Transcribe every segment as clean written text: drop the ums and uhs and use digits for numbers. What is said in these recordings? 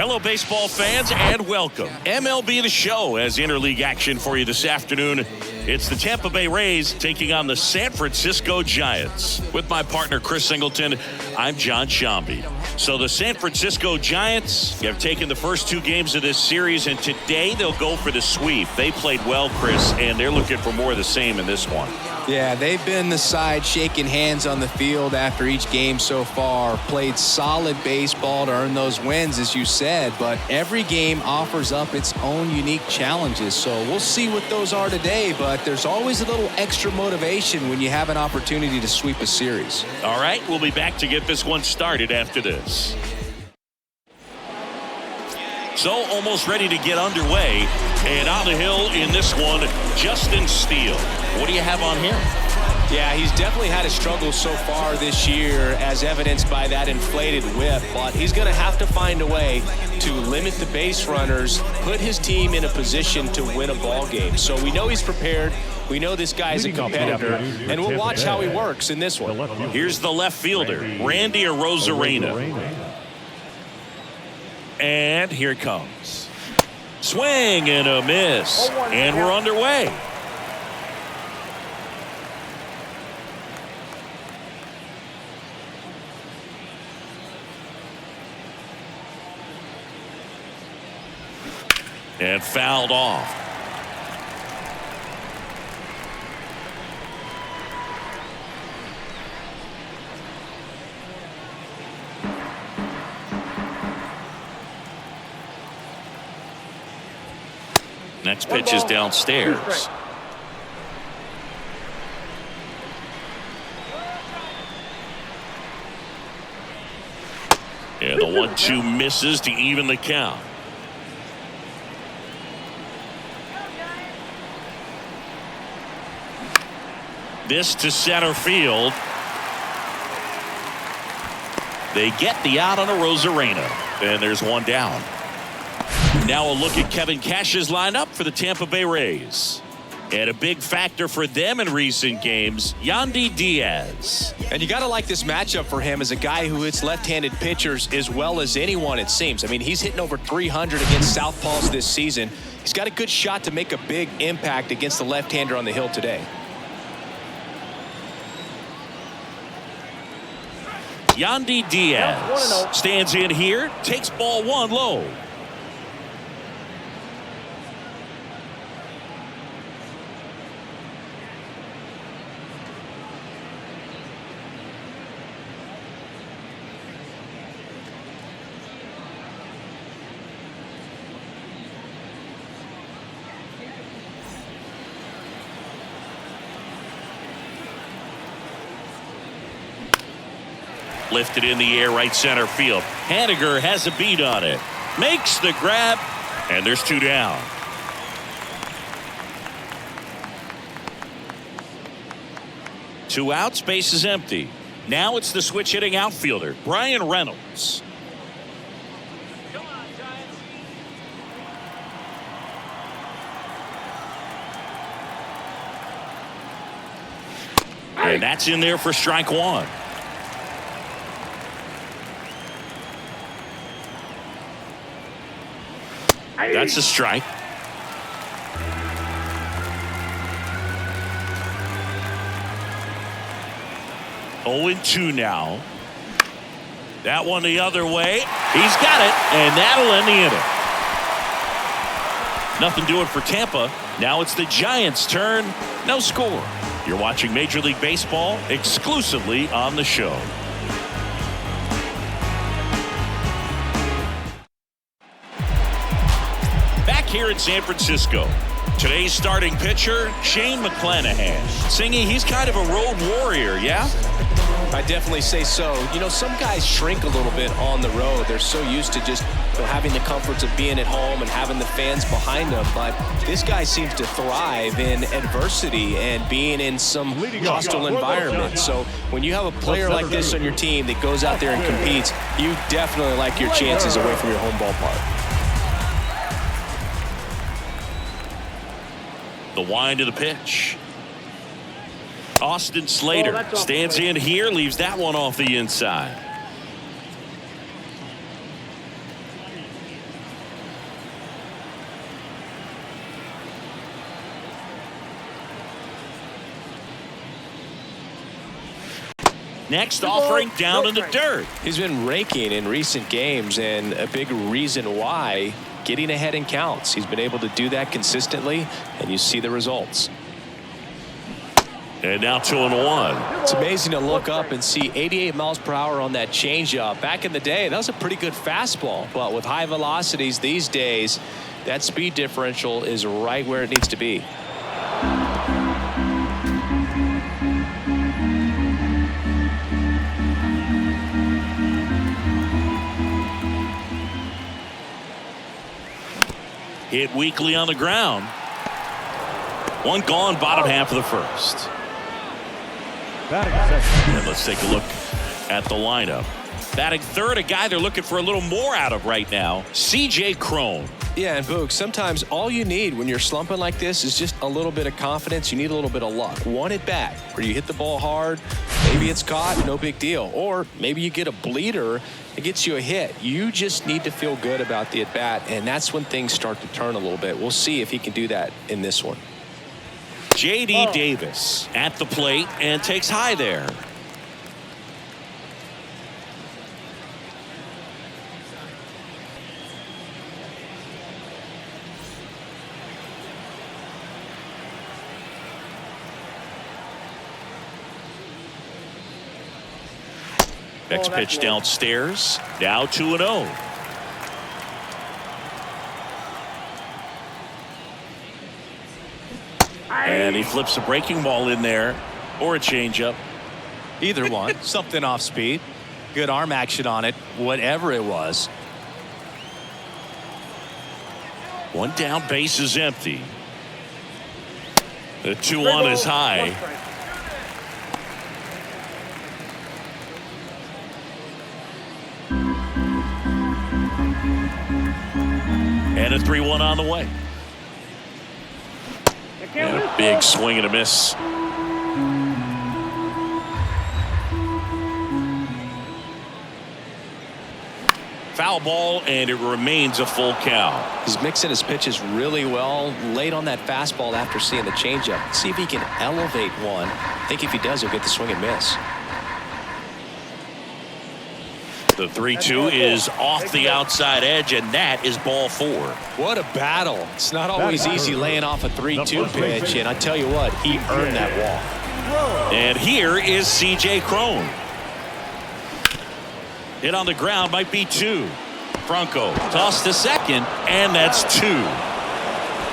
Hello, baseball fans, and welcome. MLB The Show has interleague action for you this afternoon. It's the Tampa Bay Rays taking on the San Francisco Giants. With my partner, Chris Singleton, I'm John Shambi. So the San Francisco Giants have taken the first two games of this series, and today they'll go for the sweep. They played well, Chris, and they're looking for more of the same in this one. Yeah, they've been the side shaking hands on the field after each game so far. Played solid baseball to earn those wins, as you said, but every game offers up its own unique challenges. So we'll see what those are today, but there's always a little extra motivation when you have an opportunity to sweep a series. All right, we'll be back to get this one started after this. So almost ready to get underway, and on the hill in this one, Justin Steele. What do you have on him? Yeah, he's definitely had a struggle so far this year, as evidenced by that inflated whip, but he's going to have to find a way to limit the base runners, put his team in a position to win a ball game. So we know he's prepared. We know this guy's a competitor, and we'll watch how he works in this one. Here's the left fielder, Randy Arozarena. And here it comes. Swing and a miss. And we're underway. And fouled off. Next pitch is downstairs. And the 1-2 misses to even the count. This to center field. They get the out on Arozarena. And there's one down. Now a look at Kevin Cash's lineup for the Tampa Bay Rays. And a big factor for them in recent games, Yandy Diaz. And you got to like this matchup for him as a guy who hits left-handed pitchers as well as anyone, it seems. I mean, he's hitting over 300 against southpaws this season. He's got a good shot to make a big impact against the left-hander on the hill today. Yandy Diaz stands in here, takes ball one low. Lifted in the air, right center field. Haniger has a beat on it. Makes the grab, and there's two down. Two outs, base is empty. Now it's the switch hitting outfielder, Brian Reynolds. And that's in there for strike one. That's a strike. Oh, 0-2 now. That one the other way. He's got it, and that'll end the inning. Nothing doing for Tampa. Now it's the Giants' turn. No score. You're watching Major League Baseball exclusively on the show. Here in San Francisco. Today's starting pitcher, Shane McClanahan. Singy, he's kind of a road warrior, yeah? I definitely say so. You know, some guys shrink a little bit on the road. They're so used to just having the comforts of being at home and having the fans behind them. But this guy seems to thrive in adversity and being in some hostile environment. So when you have a player like this on your team that goes out there and competes, you definitely like your chances away from your home ballpark. The wind of the pitch. Austin Slater stands in here, leaves that one off the inside. Next offering down in the dirt. He's been raking in recent games, and a big reason why, getting ahead in counts. He's been able to do that consistently, and you see the results. And now 2-1. It's amazing to look up and see 88 miles per hour on that changeup. Back in the day, that was a pretty good fastball. But with high velocities these days, that speed differential is right where it needs to be. Hit weakly on the ground. One gone, bottom half of the first. And let's take a look at the lineup. Batting third, a guy they're looking for a little more out of right now, C.J. Cron. Yeah, and Boog, sometimes all you need when you're slumping like this is just a little bit of confidence. You need a little bit of luck. One at bat where you hit the ball hard, maybe it's caught, no big deal. Or maybe you get a bleeder, it gets you a hit. You just need to feel good about the at bat, and that's when things start to turn a little bit. We'll see if he can do that in this one. J.D. Davis at the plate and takes high there. Next pitch downstairs. Now 2-0. And he flips a breaking ball in there, or a changeup. Either one. Something off speed. Good arm action on it, whatever it was. One down, base is empty. The 2-1 is high. And a 3-1 on the way. And a big swing and a miss. Foul ball, and it remains a full count. He's mixing his pitches really well, late on that fastball after seeing the changeup. See if he can elevate one. I think if he does, he'll get the swing and miss. The 3-2 is off the outside edge, and that is ball 4. What a battle. It's not always easy laying off a 3-2 pitch, and I tell you what, he earned that walk. And here is C.J. Cron. Hit on the ground, might be 2. Franco tossed to second, and that's 2.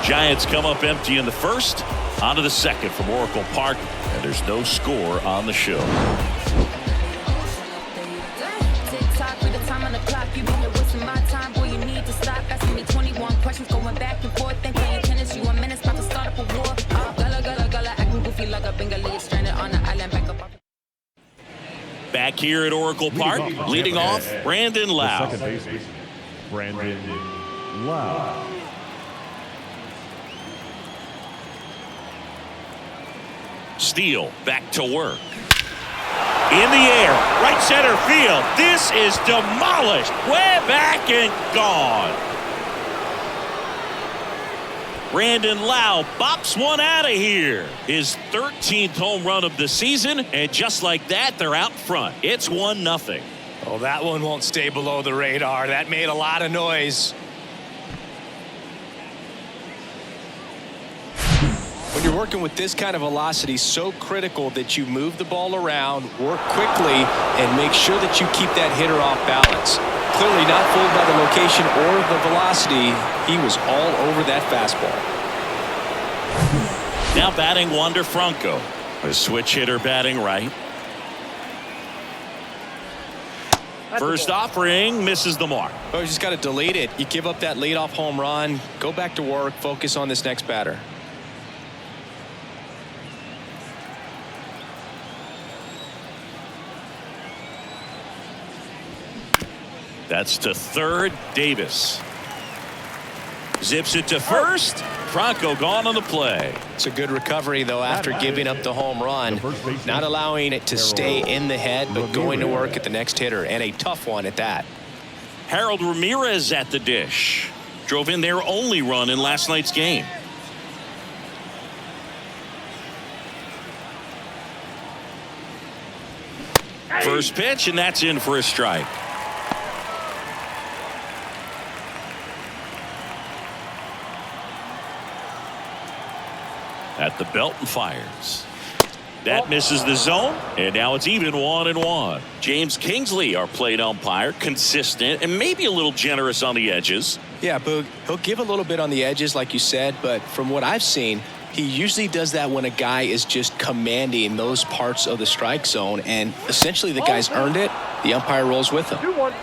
Giants come up empty in the first. On to the second from Oracle Park, and there's no score on the show. Back here at Oracle Park, leading off, Brandon Lau. Second baseman, Brandon Lau. Steele back to work. In the air, right center field. This is demolished. Way back and gone. Brandon Lau bops one out of here. His 13th home run of the season, and just like that, they're out front. It's 1-0. Oh, that one won't stay below the radar. That made a lot of noise. When you're working with this kind of velocity, so critical that you move the ball around, work quickly, and make sure that you keep that hitter off balance. Clearly not fooled by the location or the velocity. He was all over that fastball. Now batting Wander Franco. A switch hitter batting right. First offering misses the mark. Oh, you just got to delete it. You give up that leadoff home run. Go back to work. Focus on this next batter. That's to third. Davis zips it to first. Franco gone on the play. It's a good recovery, though, after giving up the home run. Not allowing it to stay in the head, but going to work at the next hitter, and a tough one at that. Harold Ramirez at the dish. Drove in their only run in last night's game. First pitch, and that's in for a strike. At the belt and fires. That misses the zone, and now it's even 1-1. James Kingsley, our plate umpire, consistent and maybe a little generous on the edges. Yeah, Boog, he'll give a little bit on the edges, like you said, but from what I've seen, he usually does that when a guy is just commanding those parts of the strike zone, and essentially the guy's earned it. The umpire rolls with him. 2-1.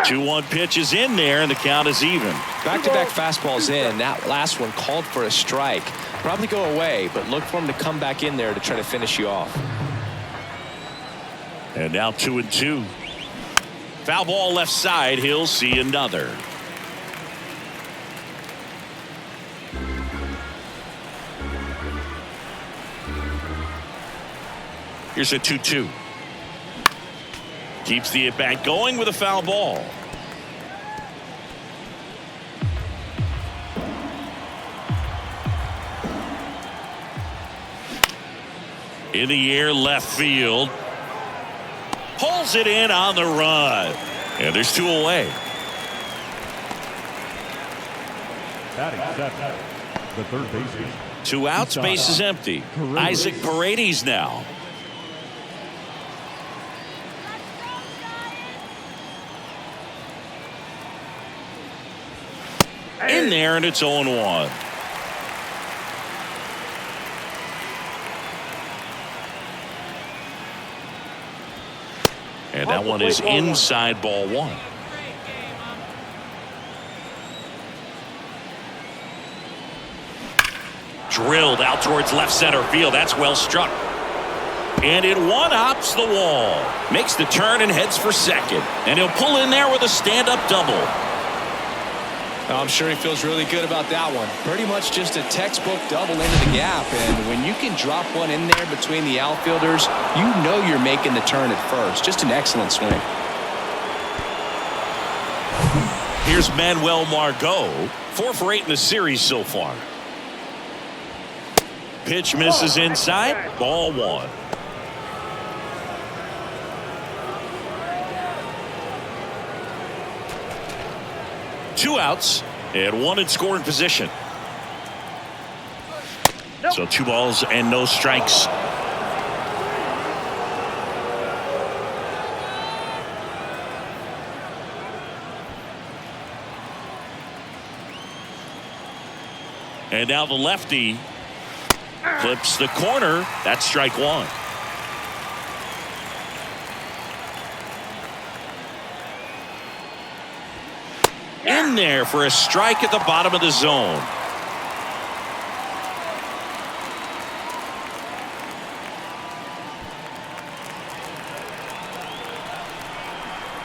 2-1 pitch is in there, and the count is even. Back-to-back fastballs in. That last one called for a strike. Probably go away, but look for him to come back in there to try to finish you off. And now 2-2. Foul ball left side. He'll see another. Here's a 2-2. Keeps the at-bat going with a foul ball. In the air, left field. Pulls it in on the run. And there's 2 away. Batting seventh, the third baseman. 2 outs, base is empty. Isaac Paredes now. In there, and it's 0-1. And that one is inside, ball 1. Drilled out towards left center field. That's well struck. And it one-hops the wall. Makes the turn and heads for second. And he'll pull in there with a stand-up double. I'm sure he feels really good about that one. Pretty much just a textbook double into the gap, and when you can drop one in there between the outfielders, you know you're making the turn at first. Just an excellent swing. Here's Manuel Margot, 4 for 8 in the series so far. Pitch misses inside, ball 1. Two outs and 1 in scoring position. So 2 balls and no strikes. And now the lefty flips the corner. That's strike 1. In there for a strike at the bottom of the zone.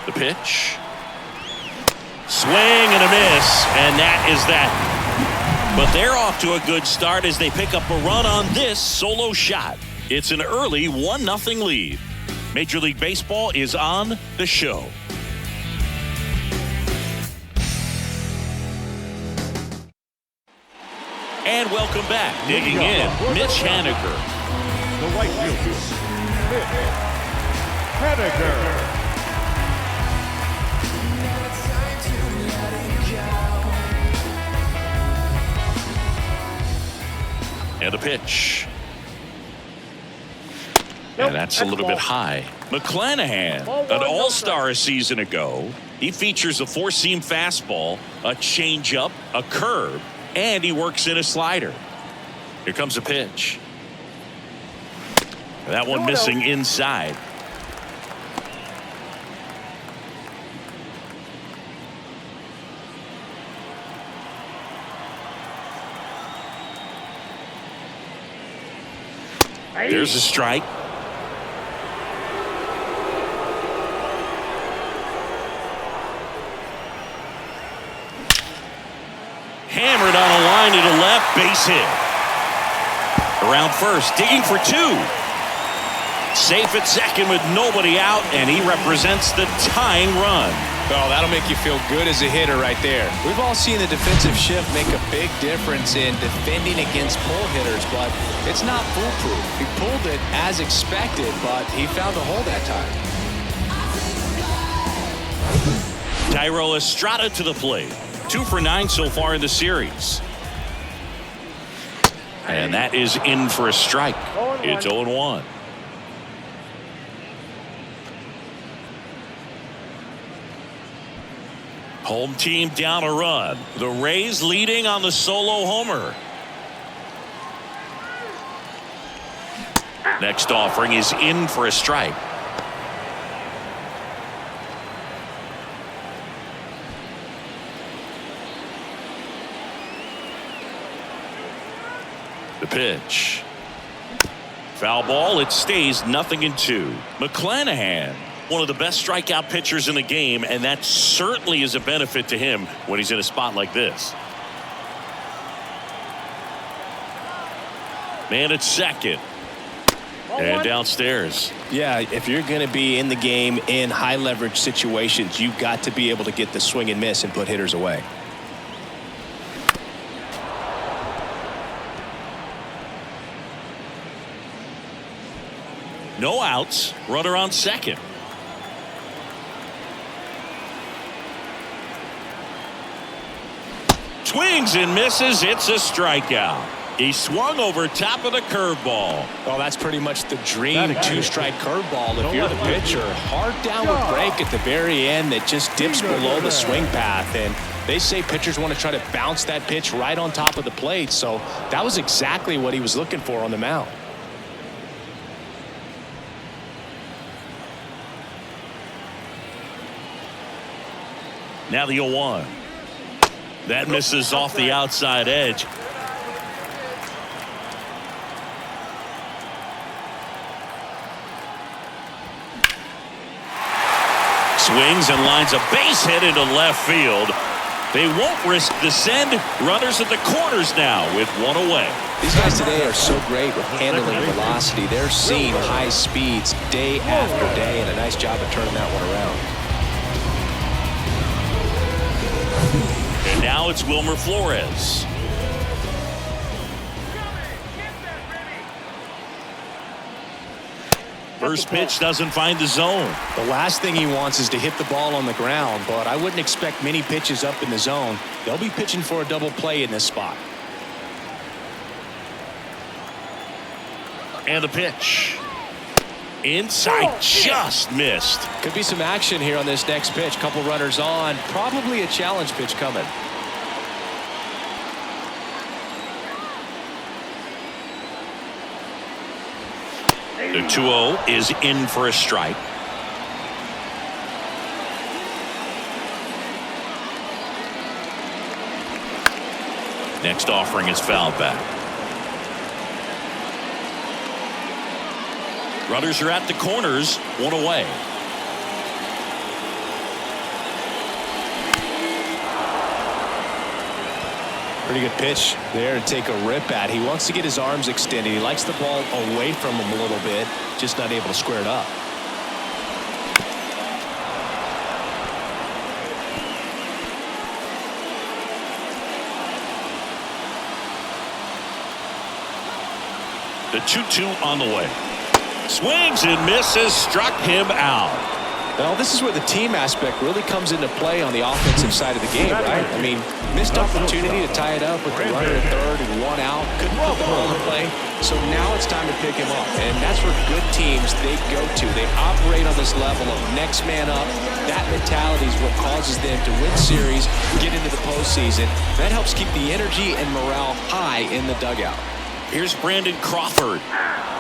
The pitch. Swing and a miss, and that is that. But they're off to a good start as they pick up a run on this solo shot. It's an early 1-0 lead. Major League Baseball is on the show. And welcome back. Digging in, Mitch Haniger. The right fielder, Mitch Haniger. And a pitch. And that's a little bit high. McClanahan, an all-star a season ago. He features a 4-seam fastball, a changeup, a curve, and he works in a slider. Here comes a pitch. That one missing inside. There's a strike. Hammered on a line to the left, base hit. Around first, digging for 2. Safe at second with nobody out, and he represents the tying run. Well, that'll make you feel good as a hitter right there. We've all seen the defensive shift make a big difference in defending against pull hitters, but it's not foolproof. He pulled it as expected, but he found a hole that time. Thairo Estrada to the plate. 2 for 9 so far in the series. And that is in for a strike. It's 0-1. Home team down a run. The Rays leading on the solo homer. Next offering is in for a strike. The pitch. Foul ball. It stays 0-2. McClanahan, one of the best strikeout pitchers in the game, and that certainly is a benefit to him when he's in a spot like this. Man at second. And downstairs. Yeah, if you're going to be in the game in high leverage situations, you've got to be able to get the swing and miss and put hitters away. No outs. Runner on second. Swings and misses. It's a strikeout. He swung over top of the curveball. Well, that's pretty much the dream two-strike curveball. If you're the pitcher, hard downward break at the very end that just dips below the swing path. And they say pitchers want to try to bounce that pitch right on top of the plate. So that was exactly what he was looking for on the mound. Now the 0-1. That misses off the outside edge. Swings and lines a base hit into left field. They won't risk the send. Runners at the corners now with one away. These guys today are so great with handling velocity. They're seeing high speeds day after day, and a nice job of turning that one around. And now it's Wilmer Flores. First pitch doesn't find the zone. The last thing he wants is to hit the ball on the ground, but I wouldn't expect many pitches up in the zone. They'll be pitching for a double play in this spot. And the pitch. Inside, just missed. Could be some action here on this next pitch. Couple runners on. Probably a challenge pitch coming. The 2-0 is in for a strike. Next offering is fouled back. Runners are at the corners, one away. Pretty good pitch there to take a rip at. He wants to get his arms extended. He likes the ball away from him a little bit, just not able to square it up. The 2-2 on the way. Swings and misses, struck him out. Well, this is where the team aspect really comes into play on the offensive side of the game, right? I mean, missed opportunity to tie it up with the runner at third and one out. Couldn't put the ball in play. So now it's time to pick him up. And that's where good teams, they go to. They operate on this level of next man up. That mentality is what causes them to win series, get into the postseason. That helps keep the energy and morale high in the dugout. Here's Brandon Crawford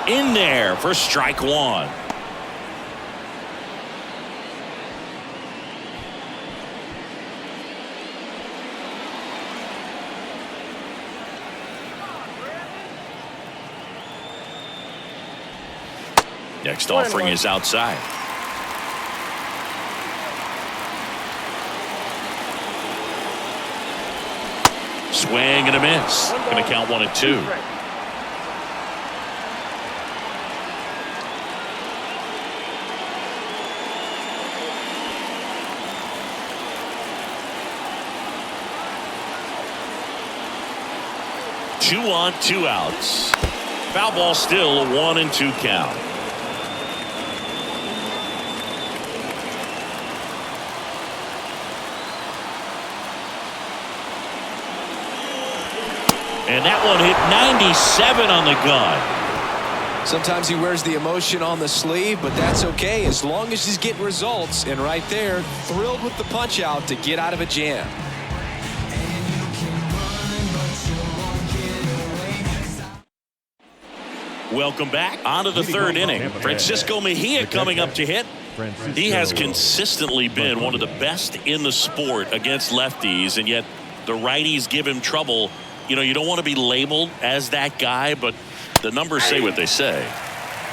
in there for strike one. Next offering is outside. Swing and a miss. Going to count 1-2. 2 on, 2 outs. Foul ball still a 1-2 count. And that one hit 97 on the gun. Sometimes he wears the emotion on the sleeve, but that's okay as long as he's getting results. And right there, thrilled with the punch out to get out of a jam. Welcome back. On to the third inning. Francisco Mejia coming up to hit. He has consistently been one of the best in the sport against lefties, and yet the righties give him trouble. You know, you don't want to be labeled as that guy, but the numbers say what they say.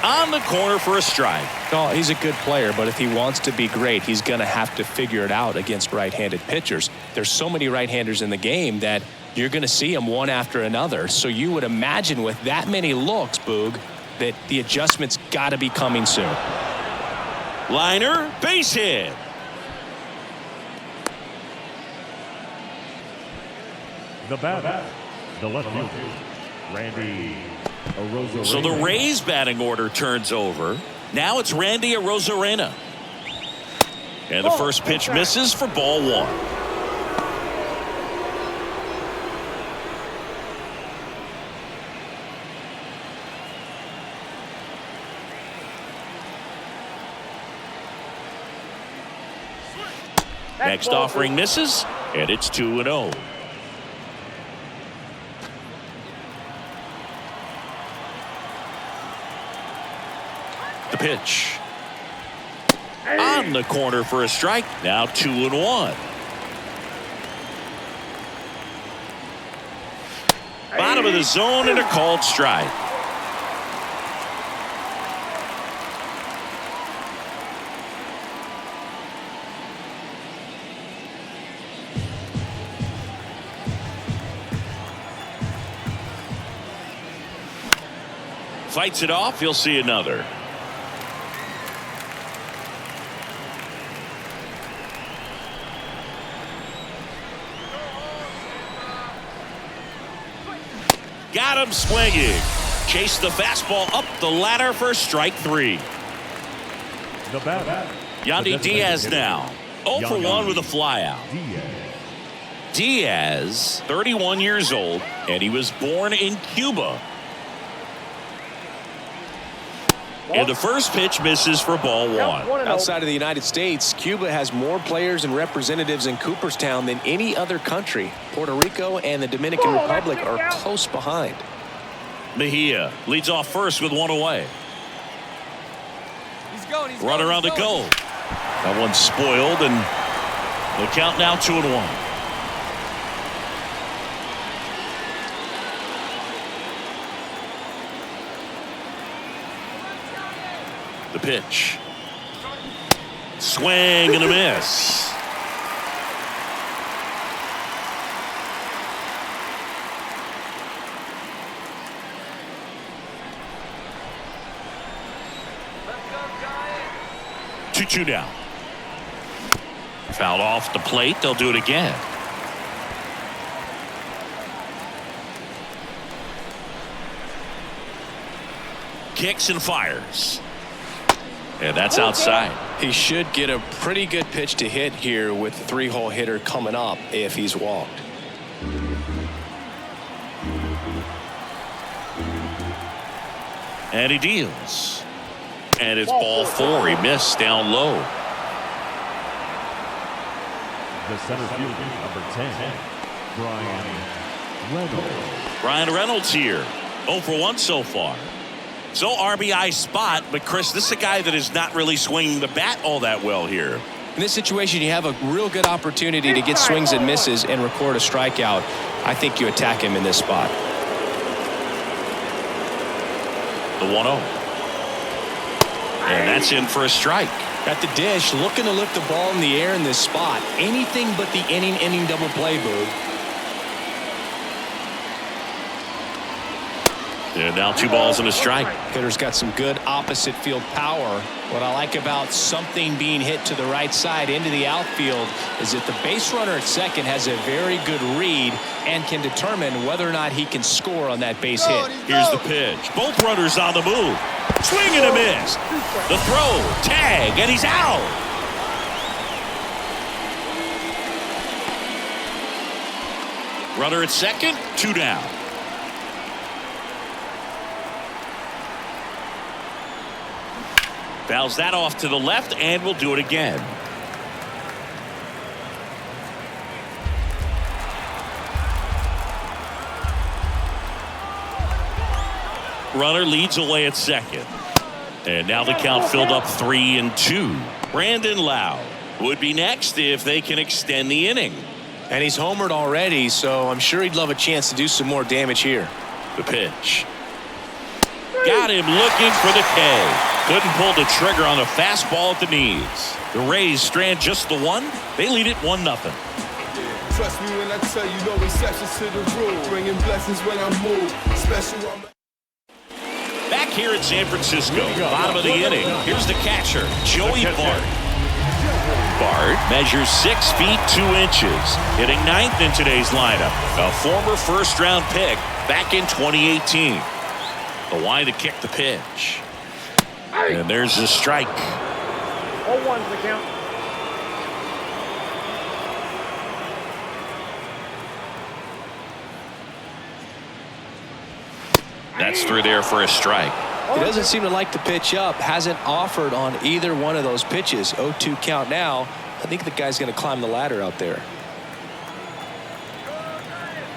On the corner for a strike. No, he's a good player, but if he wants to be great, he's going to have to figure it out against right-handed pitchers. There's so many right-handers in the game that you're going to see them one after another. So you would imagine with that many looks, Boog, that the adjustment's got to be coming soon. Liner, base hit. The batter, the left fielder, Randy Arozarena. So the Rays batting order turns over. Now it's Randy Arozarena. And the first pitch misses for ball 1. Next offering misses, and it's 2-0. The pitch. On the corner for a strike. Now 2-1. Bottom of the zone and a called strike. Fights it off. You'll see another. Got him swinging. Chase the fastball up the ladder for strike 3. The batter, Yandy Diaz now 0 for 1 with a flyout. Diaz, 31 years old, and he was born in Cuba. And the first pitch misses for ball 1. Outside of the United States, Cuba has more players and representatives in Cooperstown than any other country. Puerto Rico and the Dominican Republic are close behind. Mejia leads off first with 1 away. Runner on the go. That one's spoiled, and the count now 2-1. The pitch. Swing and a miss. Two down. Fouled off the plate. They'll do it again. Kicks and fires. And that's outside. He should get a pretty good pitch to hit here with the 3-hole hitter coming up if he's walked. And he deals. And it's ball 4. He missed down low. The center fielder, number 10, Brian Reynolds. Brian Reynolds here. 0 for 1 so far. So RBI spot, but Chris, this is a guy that is not really swinging the bat all that well here. In this situation, you have a real good opportunity to get swings and misses and record a strikeout. I think you attack him in this spot. The 1-0. And that's in for a strike. At the dish, looking to lift the ball in the air in this spot. Anything but the inning double play, Boog. And now 2 balls and a strike. Hitter's got some good opposite field power. What I like about something being hit to the right side into the outfield is that the base runner at second has a very good read and can determine whether or not he can score on that base hit. Here's the pitch. Both runners on the move. Swing and a miss. The throw, tag, and he's out. Runner at second, 2 down. Fouls that off to the left, and we'll do it again. Runner leads away at second. And now the count filled up 3-2. Brandon Lowe would be next if they can extend the inning. And he's homered already, so I'm sure he'd love a chance to do some more damage here. The pitch. Got him looking for the K. Couldn't pull the trigger on the fastball at the knees. The Rays strand just the one. They lead it 1-0. Trust me when I tell you, no exceptions to the rule. Bringing blessings when I move. Special. Back here at San Francisco, bottom of the inning. Here's the catcher, Joey Bart. Bart measures 6 feet 2 inches, hitting 9th in today's lineup. A former first-round pick back in 2018. The line to kick the pitch. And there's the strike. 0-1's the count. That's through there for a strike. He doesn't seem to like the pitch up. Hasn't offered on either one of those pitches. 0-2 count now. I think the guy's going to climb the ladder out there.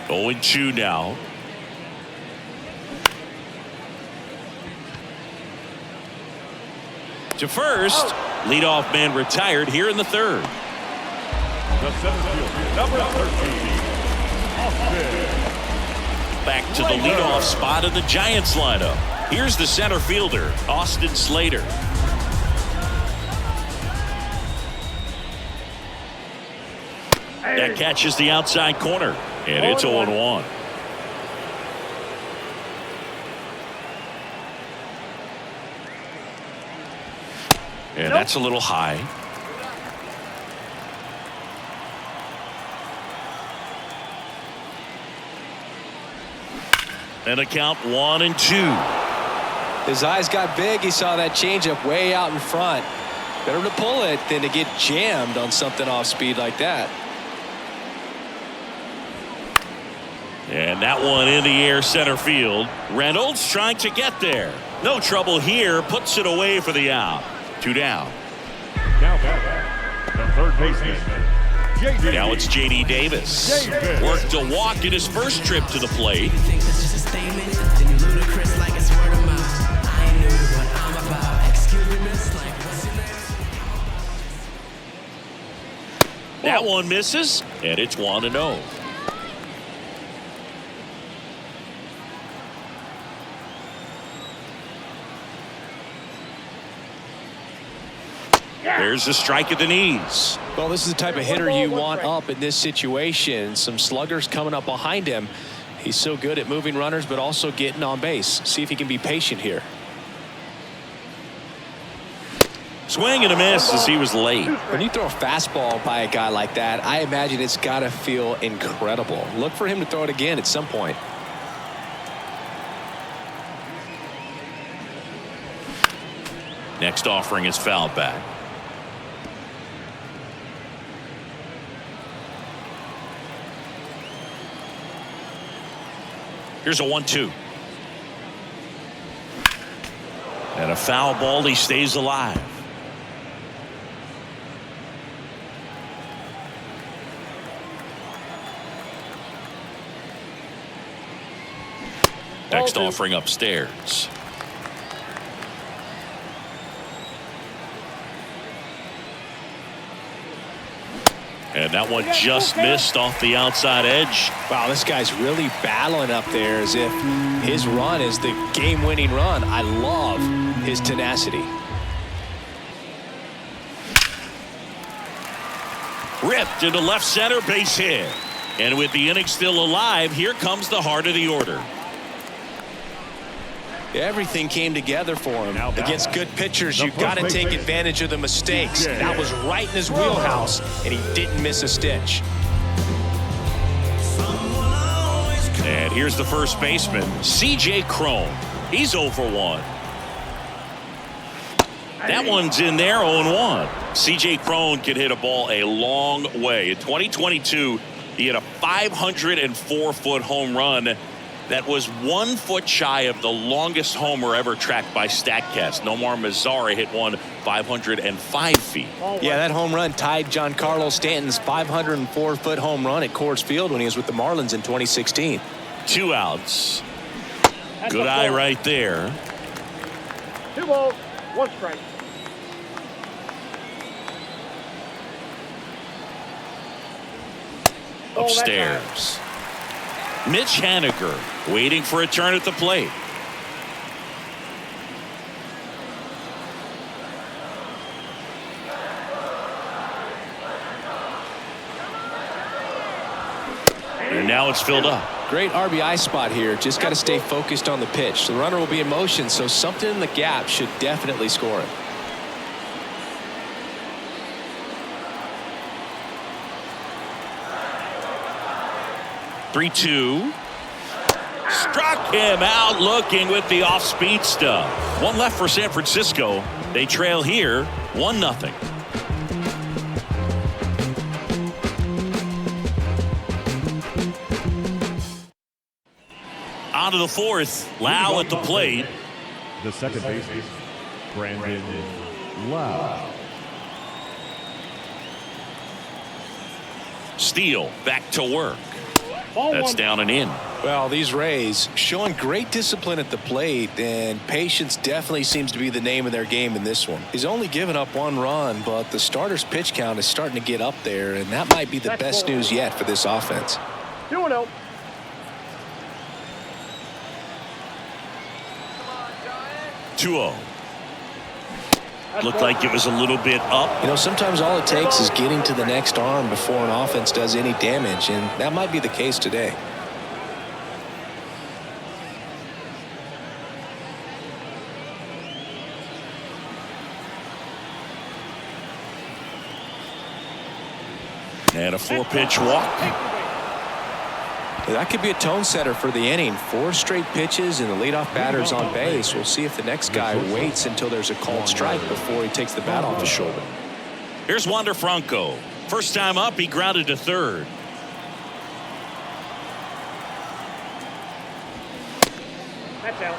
0-2 now. To first, leadoff man retired here in the 3rd. The center fielder, number 13, Austin. Back to the leadoff spot of the Giants lineup. Here's the center fielder, Austin Slater. That catches the outside corner, and it's 0-1. And that's a little high. And a count 1-2. His eyes got big. He saw that changeup way out in front. Better to pull it than to get jammed on something off speed like that. And that one in the air center field. Reynolds trying to get there. No trouble here. Puts it away for the out. 2 down. Now back, the third baseman. Now it's J.D. Davis. Worked a walk in his first trip to the plate. That one misses, and it's 1-0. There's a strike at the knees. Well, this is the type of hitter you want up in this situation. Some sluggers coming up behind him. He's so good at moving runners, but also getting on base. See if he can be patient here. Swing and a miss as he was late. When you throw a fastball by a guy like that, I imagine it's got to feel incredible. Look for him to throw it again at some point. Next offering is fouled back. Here's a 1-2. And a foul ball. He stays alive. Next offering upstairs. And that one just missed off the outside edge. Wow, this guy's really battling up there as if his run is the game-winning run. I love his tenacity. Ripped into left center, base hit. And with the inning still alive, here comes the heart of the order. Everything came together for him. Against good pitchers, you've got to take advantage of the mistakes. That was right in his wheelhouse, and he didn't miss a stitch. And here's the first baseman, C.J. Cron. He's 0 for 1. That one's in there, 0-1. C.J. Cron can hit a ball a long way. In 2022, he hit a 504-foot home run. That was 1 foot shy of the longest homer ever tracked by StatCast. Nomar Mazara hit one 505 feet. Yeah, that home run tied Giancarlo Stanton's 504-foot home run at Coors Field when he was with the Marlins in 2016. 2 outs. Good eye right there. 2 balls, 1 strike. Upstairs. Mitch Haniger waiting for a turn at the plate. And now it's filled up. Great RBI spot here. Just got to stay focused on the pitch. The runner will be in motion, so something in the gap should definitely score it. Three-two. Struck him out looking with the off-speed stuff. 1 left for San Francisco. They trail here 1-0. On to the 4th. Lau at the plate. The second baseman, Brandon Lau. Steele back to work. That's down and in. Well, these Rays showing great discipline at the plate, and patience definitely seems to be the name of their game in this one. He's only given up 1 run, but the starter's pitch count is starting to get up there, and that might be the best news yet for this offense. 2-0. Looked like it was a little bit up. You know, sometimes all it takes is getting to the next arm before an offense does any damage, and that might be the case today. And a 4-pitch walk. That could be a tone setter for the inning. 4 straight pitches and the leadoff batter's on base. We'll see if the next guy waits until there's a called strike before he takes the bat off his shoulder. Here's Wander Franco. First time up, he grounded to third. That's out.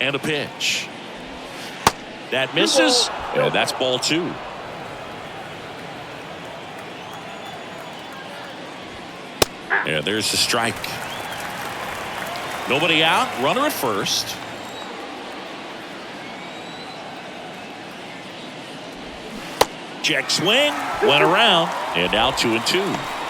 And a pitch. That misses. Yeah, that's ball 2. Yeah, there's the strike. Nobody out. Runner at first. Check swing. Went around. And now 2-2.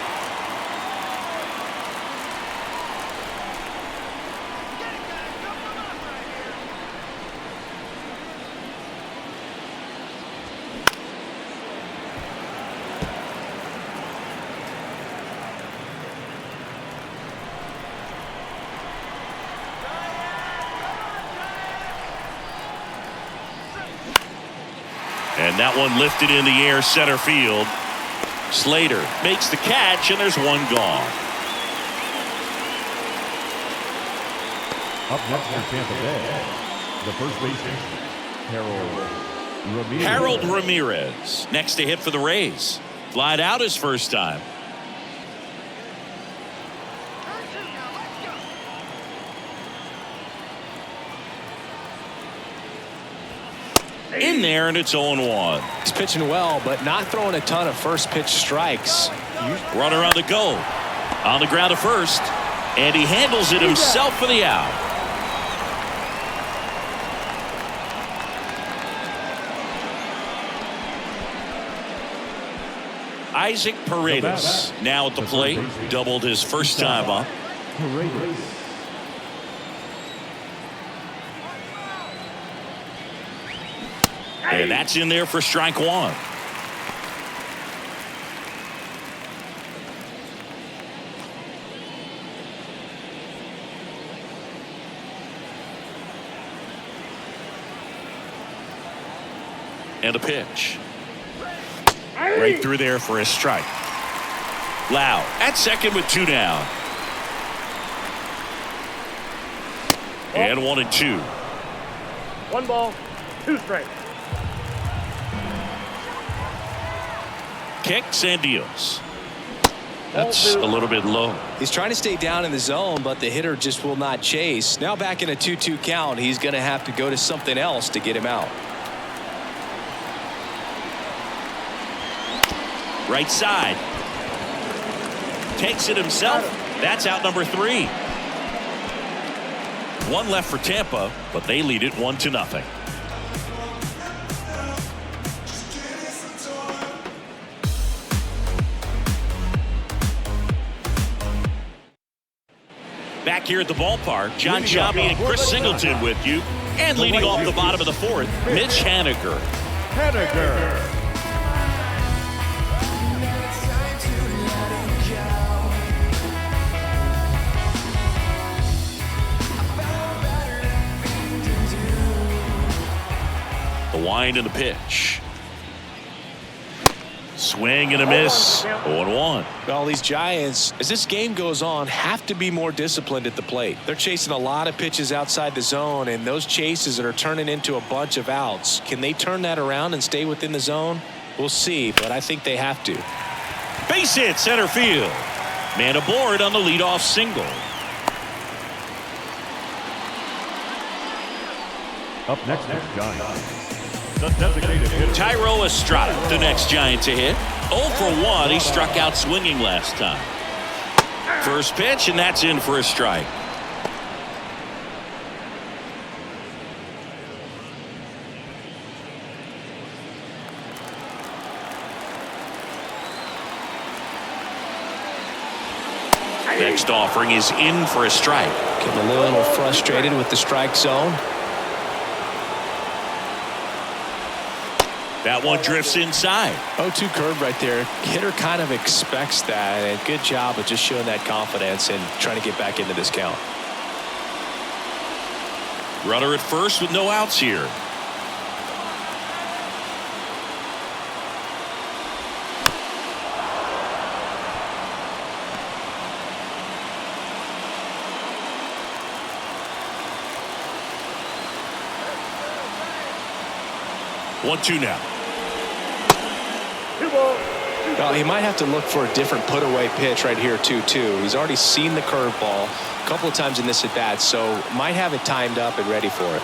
And that one lifted in the air center field. Slater makes the catch, and there's one gone. Up next for Tampa Bay, the first baseman, Harold Ramirez next to hit for the Rays. Flied out his first time. In there, and it's 0-1. He's pitching well, but not throwing a ton of first pitch strikes. Runner on the go. On the ground to first. And he handles it himself for the out. Isaac Paredes now at the plate. Doubled his first time up. And that's in there for strike one. And a pitch. Right through there for a strike. Lau at second with 2 down. And 1-2. 1 ball, 2 strikes. Kicks and deals. That's a little bit low. He's trying to stay down in the zone, but the hitter just will not chase. Now back in a 2-2 count, he's going to have to go to something else to get him out. Right side. Takes it himself. That's out number 3. 1 left for Tampa, but they lead it 1-0. Back here at the ballpark, John Sciambi and Chris Singleton with you. And leading off the bottom of the 4th, Mitch Haniger. The wind and the pitch. Swing and a miss. 0-1. Well, these Giants, as this game goes on, have to be more disciplined at the plate. They're chasing a lot of pitches outside the zone, and those chases that are turning into a bunch of outs. Can they turn that around and stay within the zone? We'll see, but I think they have to. Base hit center field. Man aboard on the leadoff single. Up next is Giants. The designated hitter. Tyro Estrada, the next Giant to hit. 0 for 1. He struck out swinging last time. First pitch, and that's in for a strike. Next offering is in for a strike. Getting a little frustrated with the strike zone. That one drifts inside. 0-2 curve right there. Hitter kind of expects that, and good job of just showing that confidence and trying to get back into this count. Runner at first with no outs here. One-two now. 2 balls. Well, he might have to look for a different put-away pitch right here, 2-2. He's already seen the curveball a couple of times in this at-bat, so might have it timed up and ready for it.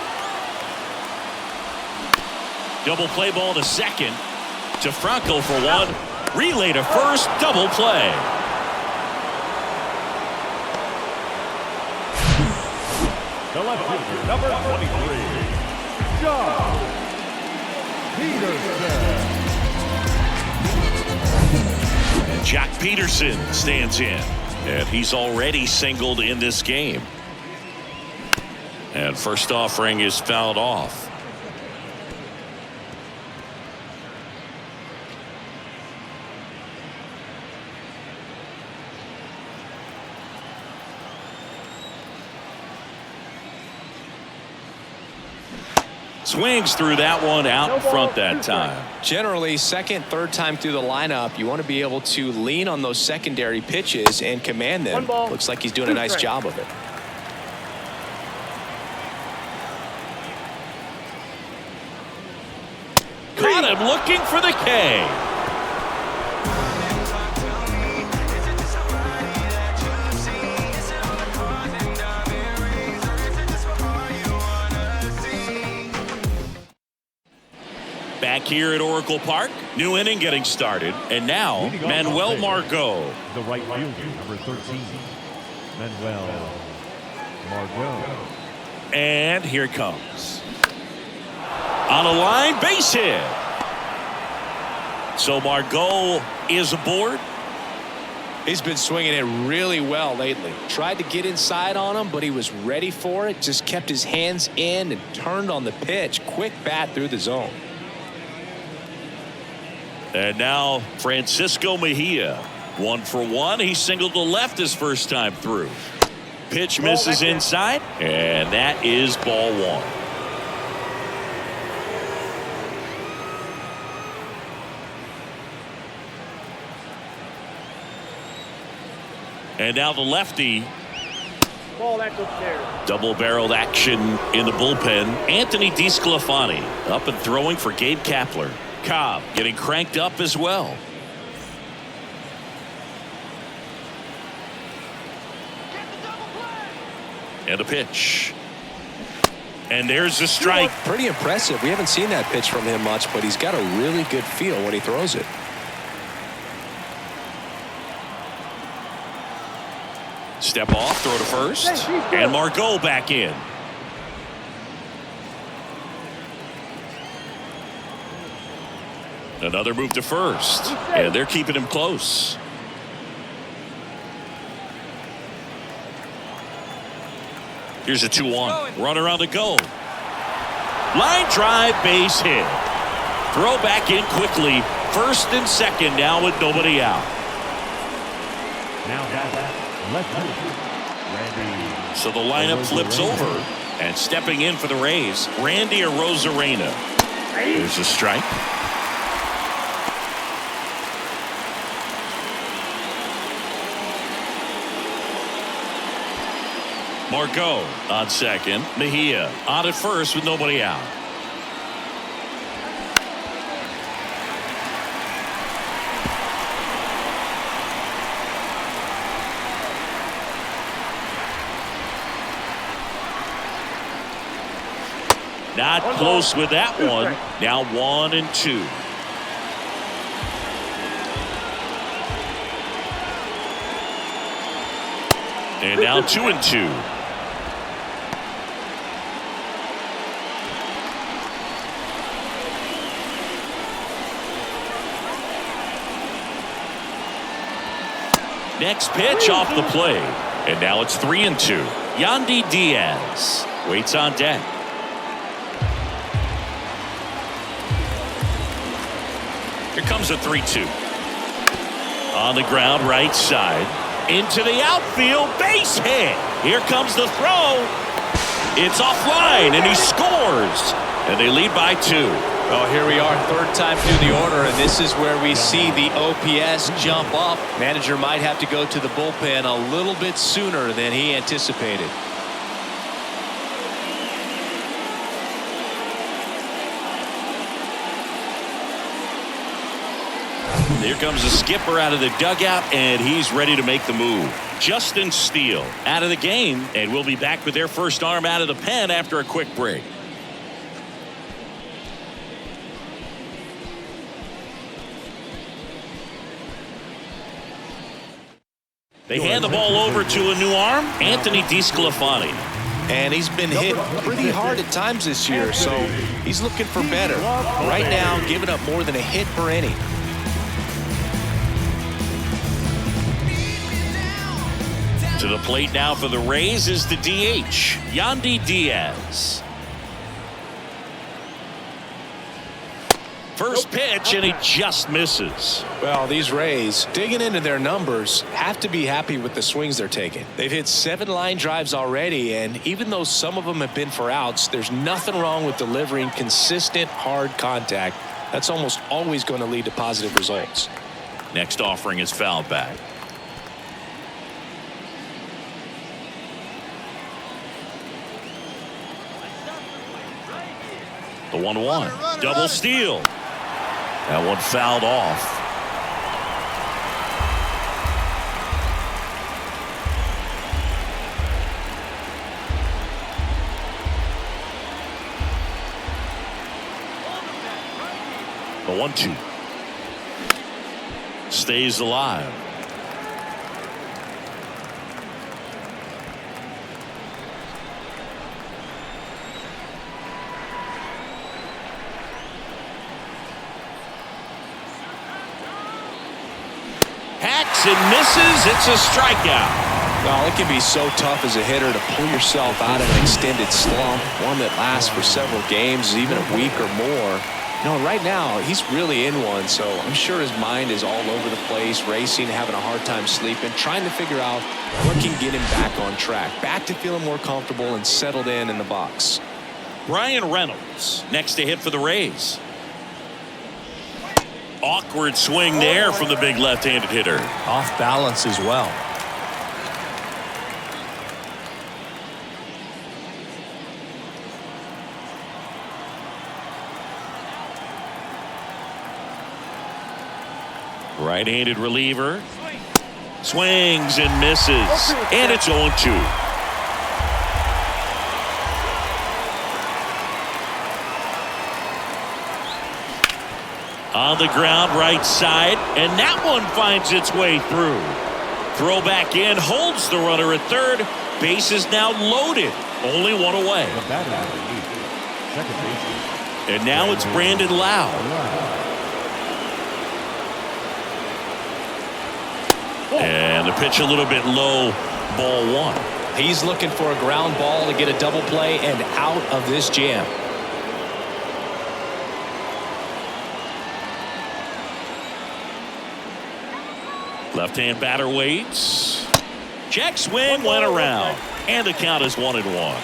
Double play ball to second. To Franco for 1. Relay to first. Double play. The left fielder, number 23, Jazz Peterson. Jack Peterson stands in, and he's already singled in this game. And first offering is fouled off. Swings through that one out in front that time. Generally, second, third time through the lineup, you want to be able to lean on those secondary pitches and command them. Looks like he's doing a nice job of it. Caught him looking for the K. Back here at Oracle Park, new inning getting started, and now Manuel Margot. The right fielder, number 13, Manuel Margot. And here it comes. On a line, base hit. So Margot is aboard. He's been swinging it really well lately. Tried to get inside on him, but he was ready for it. Just kept his hands in and turned on the pitch. Quick bat through the zone. And now Francisco Mejia. 1 for 1. He singled to left his first time through. Pitch misses inside, and that is ball 1. And now the lefty. Ball that's upstairs. Double-barreled action in the bullpen. Anthony DeSclafani up and throwing for Gabe Kapler. Cobb getting cranked up as well. And a pitch. And there's the strike. Pretty impressive. We haven't seen that pitch from him much, but he's got a really good feel when he throws it. Step off, throw to first. And Margot back in. Another move to first. And they're keeping him close. Here's a 2-1. Runner on the go. Line drive, base hit. Throw back in quickly. First and second now with nobody out. Now left Randy. So the lineup flips over. And stepping in for the Rays, Randy Arozarena. There's a strike. Margot on second. Mejia on at first with nobody out. Not close with that one. Now 1 and 2. And now 2 and 2. Next pitch off the plate. And now it's 3 and 2. Yandy Diaz waits on deck. Here comes a 3-2. On the ground, right side. Into the outfield, base hit. Here comes the throw. It's offline, and he scores. And they lead by 2. Well, here we are, third time through the order, and this is where we see the OPS jump up. Manager might have to go to the bullpen a little bit sooner than he anticipated. Here comes the skipper out of the dugout, and he's ready to make the move. Justin Steele out of the game, and we'll be back with their first arm out of the pen after a quick break. They hand the ball over to a new arm, Anthony DeSclafani. And he's been hit pretty hard at times this year, so he's looking for better. Right now, giving up more than a hit per inning. To the plate now for the Rays is the DH, Yandy Diaz. First pitch, and he just misses. Well, these Rays, digging into their numbers, have to be happy with the swings they're taking. They've hit 7 line drives already, and even though some of them have been for outs, there's nothing wrong with delivering consistent, hard contact. That's almost always going to lead to positive results. Next offering is fouled back. The 1-1. Double steal. That one fouled off. The 1-2. Stays alive. And misses. It's a strikeout. Well, it can be so tough as a hitter to pull yourself out of an extended slump, one that lasts for several games, even a week or more. No, right now he's really in one, so I'm sure his mind is all over the place, racing, having a hard time sleeping, trying to figure out what can get him back on track, back to feeling more comfortable and settled in the box. Brian Reynolds next to hit for the Rays. Awkward swing there from the big left-handed hitter. Off balance as well. Right-handed reliever. Swings and misses. And it's 0-2. On the ground, right side. And that one finds its way through. Throw back in, holds the runner at third. Base is now loaded. Only one away. And now it's Brandon Lowe. And the pitch a little bit low, ball one. He's looking for a ground ball to get a double play and out of this jam. Left-hand batter waits. Check swing went around. And the count is 1-1.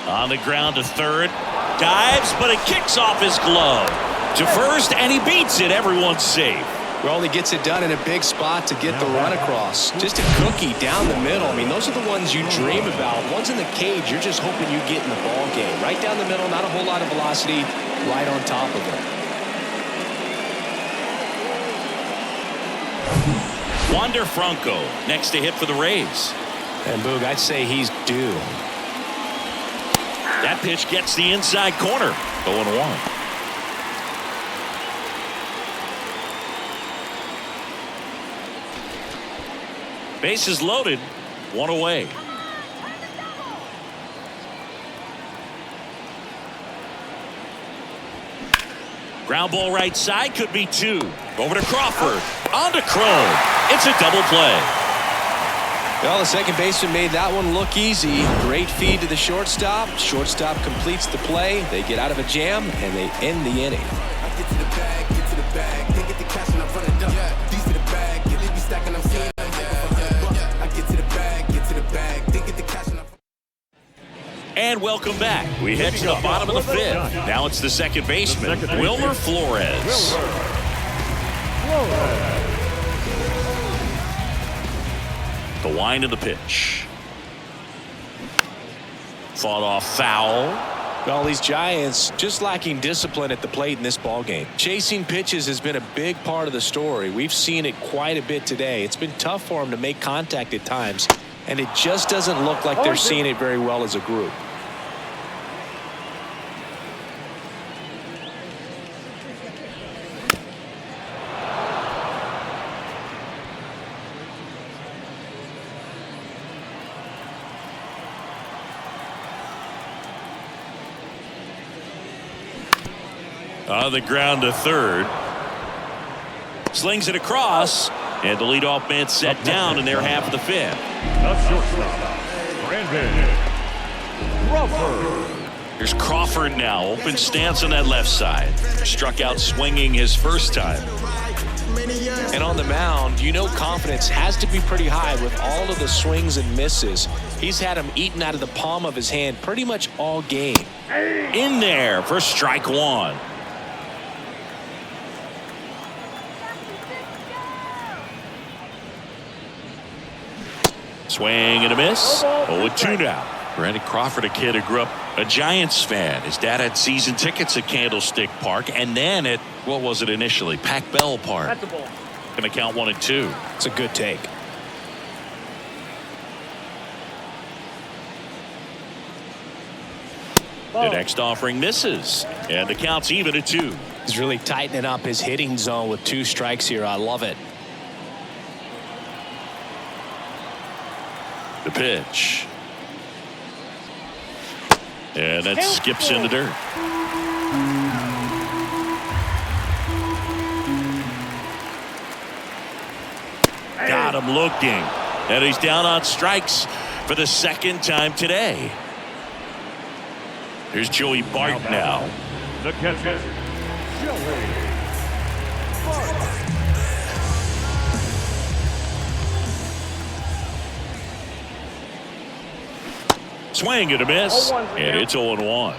On the ground to third. Dives, but it kicks off his glove. To first, and he beats it. Everyone's safe. Well, he gets it done in a big spot to get the run across. Just a cookie down the middle. I mean, those are the ones you dream about. Ones in the cage, you're just hoping you get in the ball game. Right down the middle, not a whole lot of velocity, right on top of it. Wander Franco next to hit for the Rays. And Boog, I'd say he's due. That pitch gets the inside corner. 0-1. Bases loaded. One away. Ground ball right side, could be two. Over to Crawford. On to Crone. It's a double play. Well, the second baseman made that one look easy. Great feed to the shortstop. Shortstop completes the play. They get out of a jam, and they end the inning. Get to the bag, get to the bag. They get the cash and I run it up. These to the bag, get it be stacking, I'm seeing. I get to the bag, get to the bag. They get the cash and I. And welcome back. We head to the bottom of the fifth. Now it's the second baseman, Wilmer Flores. The wind of the pitch. Fought off foul. Well, these Giants just lacking discipline at the plate in this ballgame. Chasing pitches has been a big part of the story. We've seen it quite a bit today. It's been tough for them to make contact at times, and it just doesn't look like they're seeing it very well as a group. On the ground to third. Slings it across. And the leadoff man set down in their half of the fifth. The shortstop, Brandon Crawford. Here's Crawford now. Open stance on that left side. Struck out swinging his first time. And on the mound, you know confidence has to be pretty high with all of the swings and misses. He's had them eaten out of the palm of his hand pretty much all game. In there for strike one. Swing and a miss. 0-2 now. Brandon Crawford, a kid who grew up a Giants fan. His dad had season tickets at Candlestick Park, and then at, what was it initially? Pac Bell Park. That's the ball. Going to count 1 and 2. It's a good take. The next offering misses, and the count's even at 2. He's really tightening up his hitting zone with 2 strikes here. I love it. The pitch. And that skips in the dirt. Got him looking. And he's down on strikes for the second time today. Here's Joey Bart now. The catcher, Joey Bart. Swing and a miss. And it's 0-1.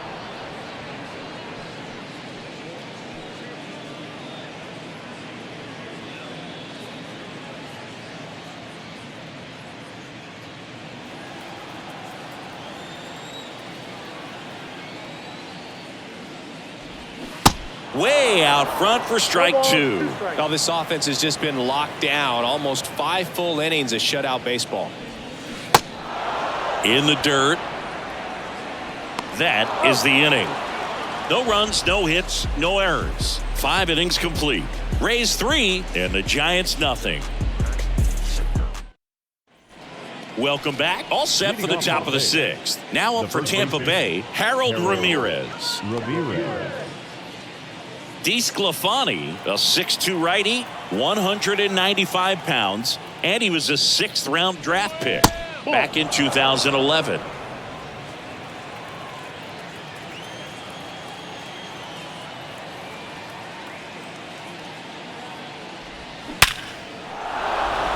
Way out front for strike 2. Well, this offense has just been locked down. Almost 5 full innings of shutout baseball. In the dirt. That is the inning. No runs, no hits, no errors. 5 innings complete. Rays 3 and the Giants nothing. Welcome back. All set for the top of the 6th. Now up for Tampa Bay, Harold Ramirez. DeSclafani, a 6'2 righty, 195 pounds, and he was a 6th round draft pick back in 2011.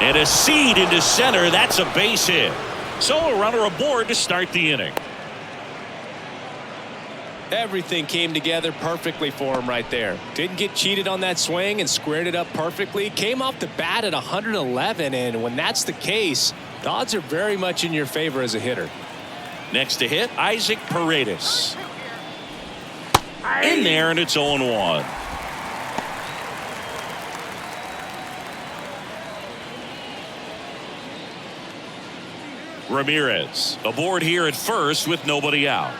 And a seed into center. That's a base hit. So a runner aboard to start the inning. Everything came together perfectly for him right there. Didn't get cheated on that swing and squared it up perfectly. Came off the bat at 111, and when that's the case, the odds are very much in your favor as a hitter. Next to hit, Isaac Paredes. In there, and it's 0-1. Ramirez aboard here at first with nobody out.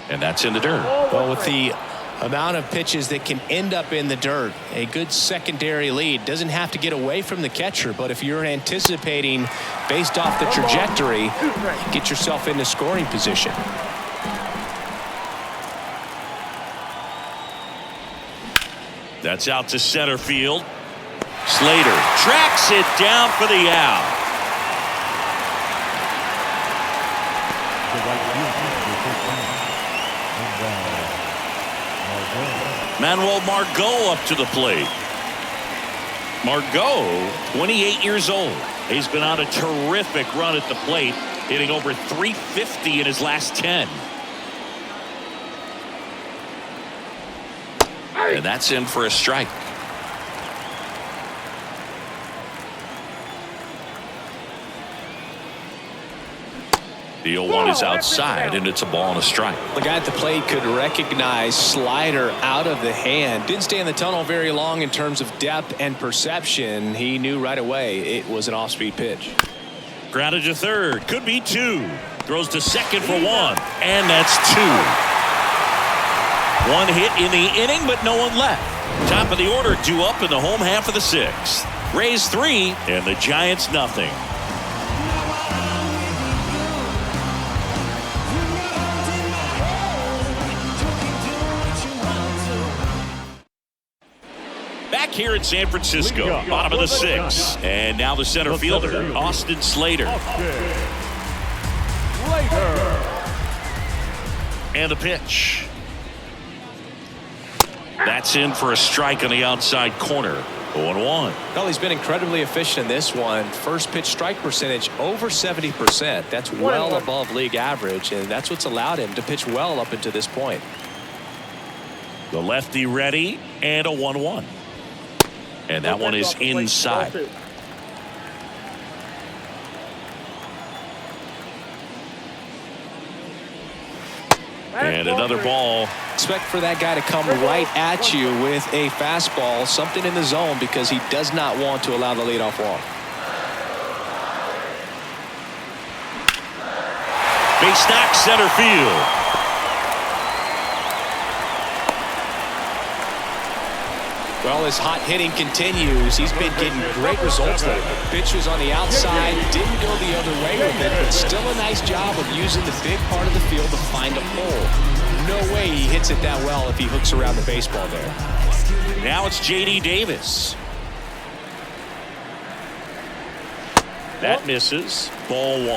And that's in the dirt. Well, with the amount of pitches that can end up in the dirt, a good secondary lead doesn't have to get away from the catcher, but if you're anticipating based off the trajectory, get yourself into scoring position. That's out to center field. Slater tracks it down for the out. Manuel Margot up to the plate. Margot, 28 years old. He's been on a terrific run at the plate, hitting over 350 in his last 10. And that's in for a strike. The 0-1 is outside, and it's a ball and a strike. The guy at the plate could recognize slider out of the hand. Didn't stay in the tunnel very long in terms of depth and perception. He knew right away it was an off-speed pitch. Grounded to third. Could be 2. Throws to second for 1. And that's 2. 1 hit in the inning, but no one left. Top of the order due up in the home half of the 6th. Rays 3 and the Giants nothing. Here in San Francisco, bottom of the 6th, and now the center fielder, Austin Slater. And the pitch. That's in for a strike on the outside corner. 0-1. Well, he's been incredibly efficient in this one. First pitch strike percentage over 70%. That's well above league average, and that's what's allowed him to pitch well up until this point. The lefty ready, and a 1-1. And that one is inside. And another ball. Expect for that guy to come right at you with a fastball, something in the zone, because he does not want to allow the leadoff walk. Base knock, center field. Well, his hot hitting continues. He's been getting great results lately. Pitch was on the outside, didn't go the other way with it, but still a nice job of using the big part of the field to find a hole. No way he hits it that well if he hooks around the baseball there. Now it's J.D. Davis. That misses. Ball 1.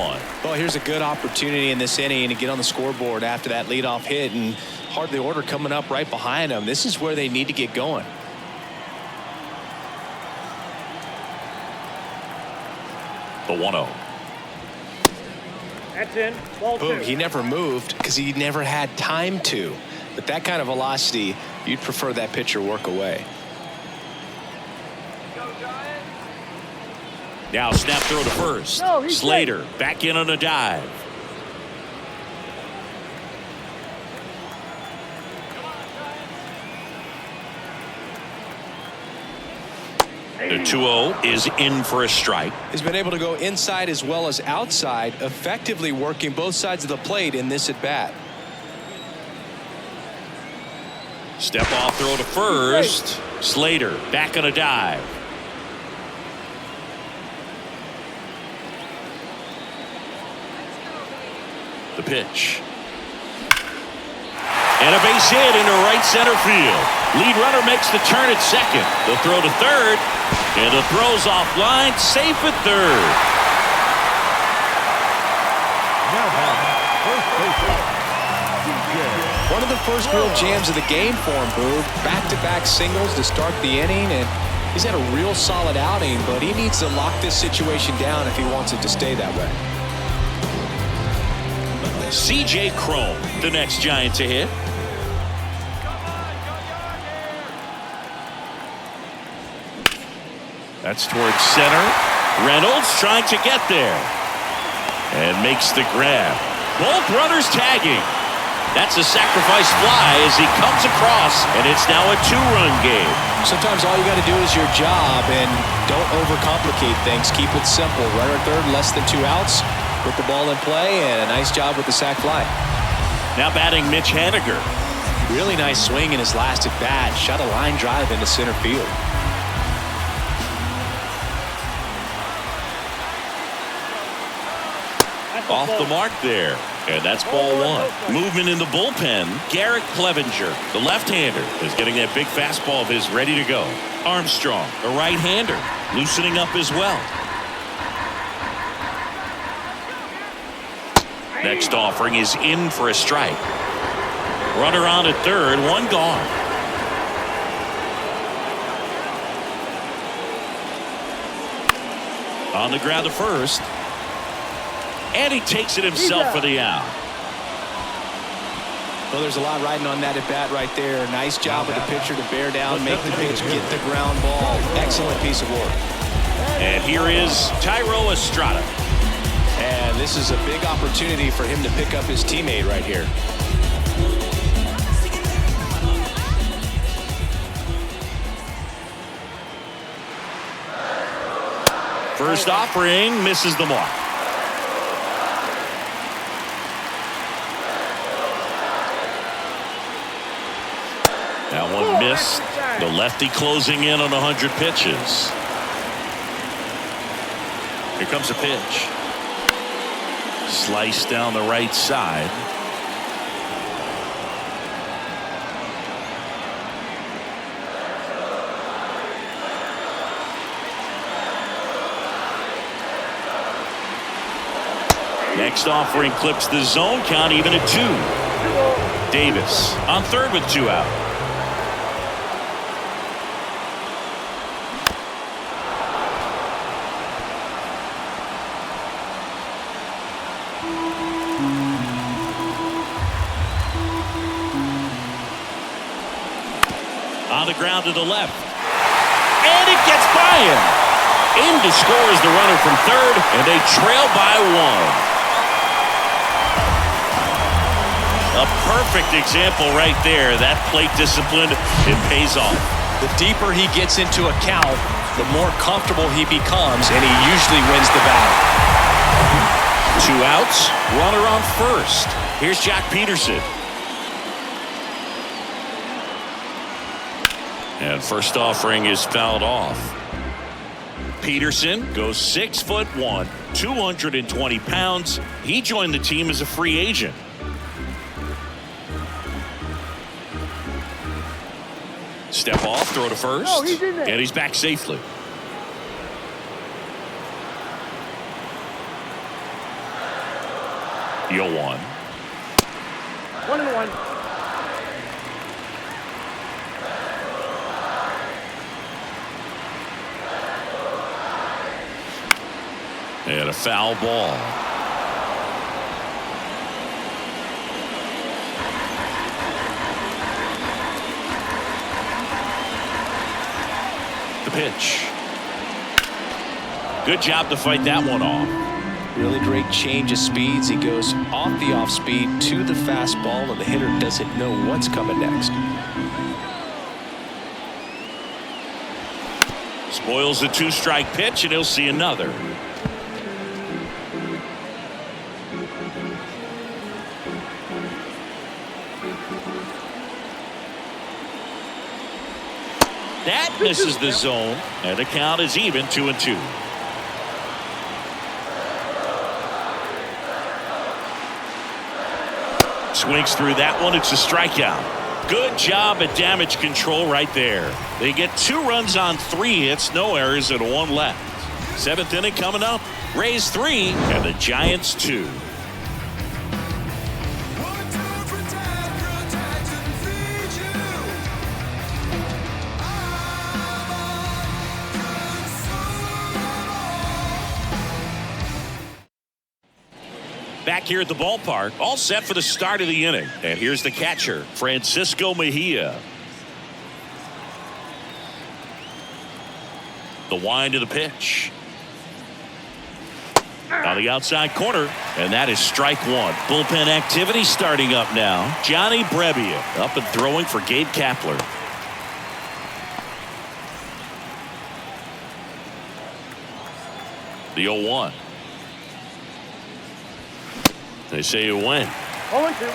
Well, here's a good opportunity in this inning to get on the scoreboard after that leadoff hit, and hardly order coming up right behind them. This is where they need to get going. The 1-0. That's in. Ball 2. Boom. He never moved because he never had time to. But that kind of velocity, you'd prefer that pitcher work away. Now snap throw to first. No, Slater safe. back in on a dive. The 2-0 is in for a strike. He's been able to go inside as well as outside, effectively working both sides of the plate in this at bat. Step off throw to first. Slater back on a dive. The pitch. And a base hit into right center field. Lead runner makes the turn at second. The throw to third. And the throw's offline. Safe at third. Now batting, first baseman, DJ. One of the first real jams of the game for him, Boog. Back-to-back singles to start the inning, and he's had a real solid outing, but he needs to lock this situation down if he wants it to stay that way. C.J. Cron, the next Giant to hit. That's towards center. Reynolds trying to get there. And makes the grab. Both runners tagging. That's a sacrifice fly as he comes across, and it's now a 2-run game. Sometimes all you got to do is your job, and don't overcomplicate things. Keep it simple. Runner third, less than 2 outs. Put the ball in play, and a nice job with the sac fly. Now batting Mitch Haniger. Really nice swing in his last at bat. Shot a line drive into center field. Off the mark there. And that's ball 1. Movement in the bullpen. Garrett Clevenger, the left-hander, is getting that big fastball of his ready to go. Armstrong, the right-hander, loosening up as well. Next offering is in for a strike. Runner on at third, 1 gone. On the ground to first. And he takes it himself for the out. Well, there's a lot riding on that at bat right there. Nice job with the pitcher to bear down, make the pitch, get the ground ball. Excellent piece of work. And here is Tyro Estrada. And this is a big opportunity for him to pick up his teammate right here. First offering misses the mark. That one missed. The lefty closing in on 100 pitches. Here comes a pitch. Slice down the right side. Next offering clips the zone count even at 2. Davis on third with 2 out. On the ground to the left. And it gets by him. In to score is the runner from third, and they trail by 1. A perfect example right there. That plate discipline, it pays off. The deeper he gets into a count, the more comfortable he becomes, and he usually wins the battle. 2 outs, runner on first. Here's Jack Peterson. And first offering is fouled off. Peterson goes 6'1", 220 pounds. He joined the team as a free agent. Step off, throw to first. No, he's in there. And he's back safely. The 0-1. 1-1. And a foul ball. The pitch. Good job to fight that one off. Really great change of speeds. He goes off the off speed to the fastball, and the hitter doesn't know what's coming next. Spoils the 2-strike pitch, and he'll see another. That misses the zone, and the count is even 2-2. Swings through that one. It's a strikeout. Good job at damage control right there. They get 2 runs on 3 hits, no errors, and 1 left. 7th inning coming up. Rays 3 and the Giants 2. Back here at the ballpark, all set for the start of the inning. And here's the catcher, Francisco Mejia. The wind of the pitch. On the outside corner, and that is strike 1. Bullpen activity starting up now. Johnny Brebbia up and throwing for Gabe Kapler. The 0-1. They say you win. 0-2.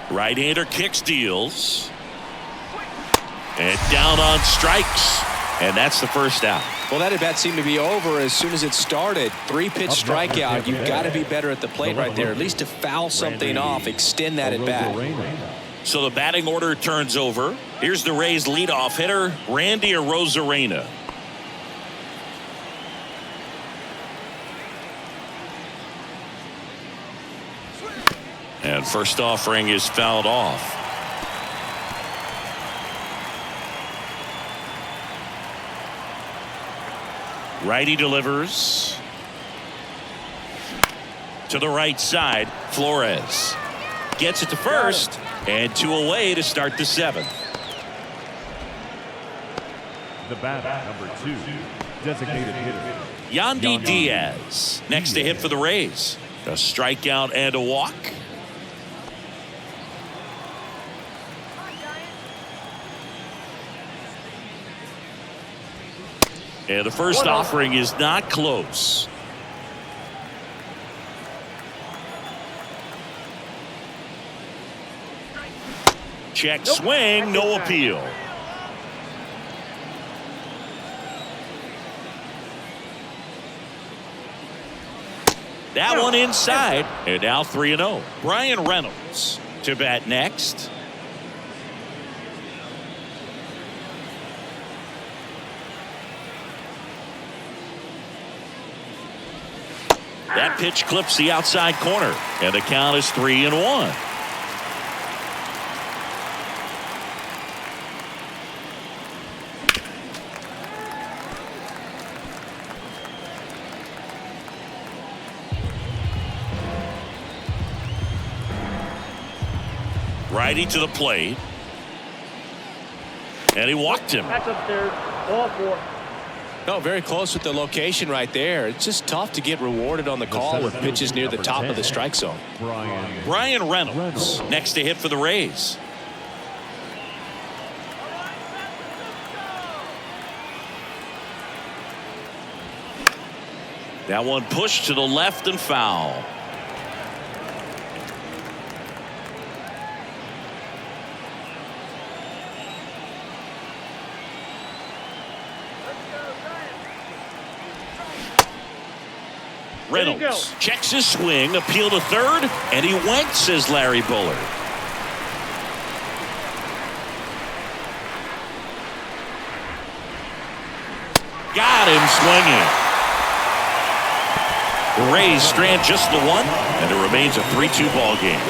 Right-hander kicks, deals. And down on strikes. And that's the first out. Well, that at bat seemed to be over as soon as it started. 3-pitch strikeout. You've got to be better at the plate right there, at least to foul something off, extend that at bat. So the batting order turns over. Here's the Rays leadoff hitter, Randy Arozarena. And first offering is fouled off. Righty delivers. To the right side, Flores gets it to first. And 2 away to start the 7th. The bat, number 2, designated hitter. Yandy Diaz next to hit for the Rays. A strikeout and a walk. And the first offering is not close. Check swing, no appeal. That one inside, and now 3-0. Brian Reynolds to bat next. That pitch clips the outside corner, and the count is 3-1. Righty to the plate. And he walked him. That's upstairs. Ball 4. No, very close with the location right there. It's just tough to get rewarded on the call with pitches near the top of the strike zone. Brian Reynolds next to hit for the Rays. That one pushed to the left and foul. Reynolds checks his swing, appeal to third, and he went, says Larry Bullard. Got him swinging. The Rays strand just the one, and it remains a 3-2 ball game.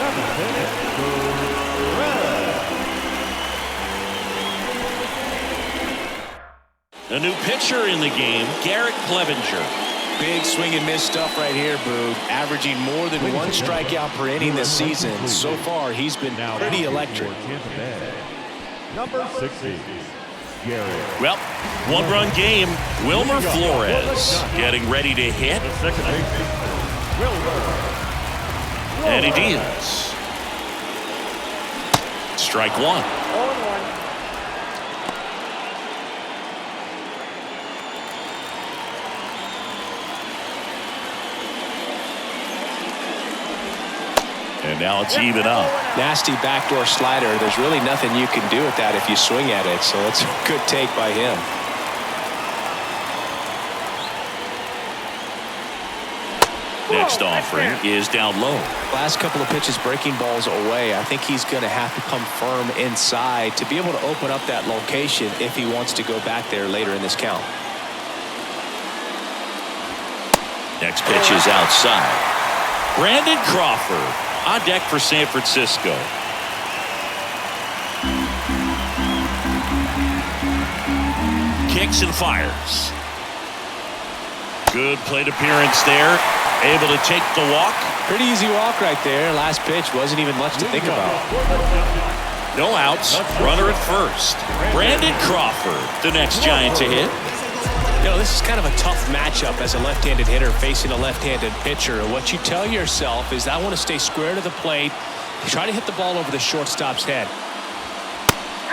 A new pitcher in the game, Garrett Clevenger. Big swing and miss stuff right here, Boog. Averaging more than one strikeout per inning this season. So far, he's been pretty electric. Number 60. Well, one-run game. Wilmer Flores getting ready to hit. And he deals. Strike one. 0-1. And now it's even up. Nasty backdoor slider. There's really nothing you can do with that if you swing at it. So it's a good take by him. Next offering is down low. Last couple of pitches breaking balls away. I think he's going to have to come firm inside to be able to open up that location if he wants to go back there later in this count. Next pitch is outside. Brandon Crawford on deck for San Francisco. Kicks and fires. Good plate appearance there. Able to take the walk. Pretty easy walk right there. Last pitch wasn't even much to think about. No outs. Runner at first. Brandon Crawford, the next Giant to hit. You know, this is kind of a tough matchup as a left-handed hitter facing a left-handed pitcher. And what you tell yourself is, I want to stay square to the plate, try to hit the ball over the shortstop's head.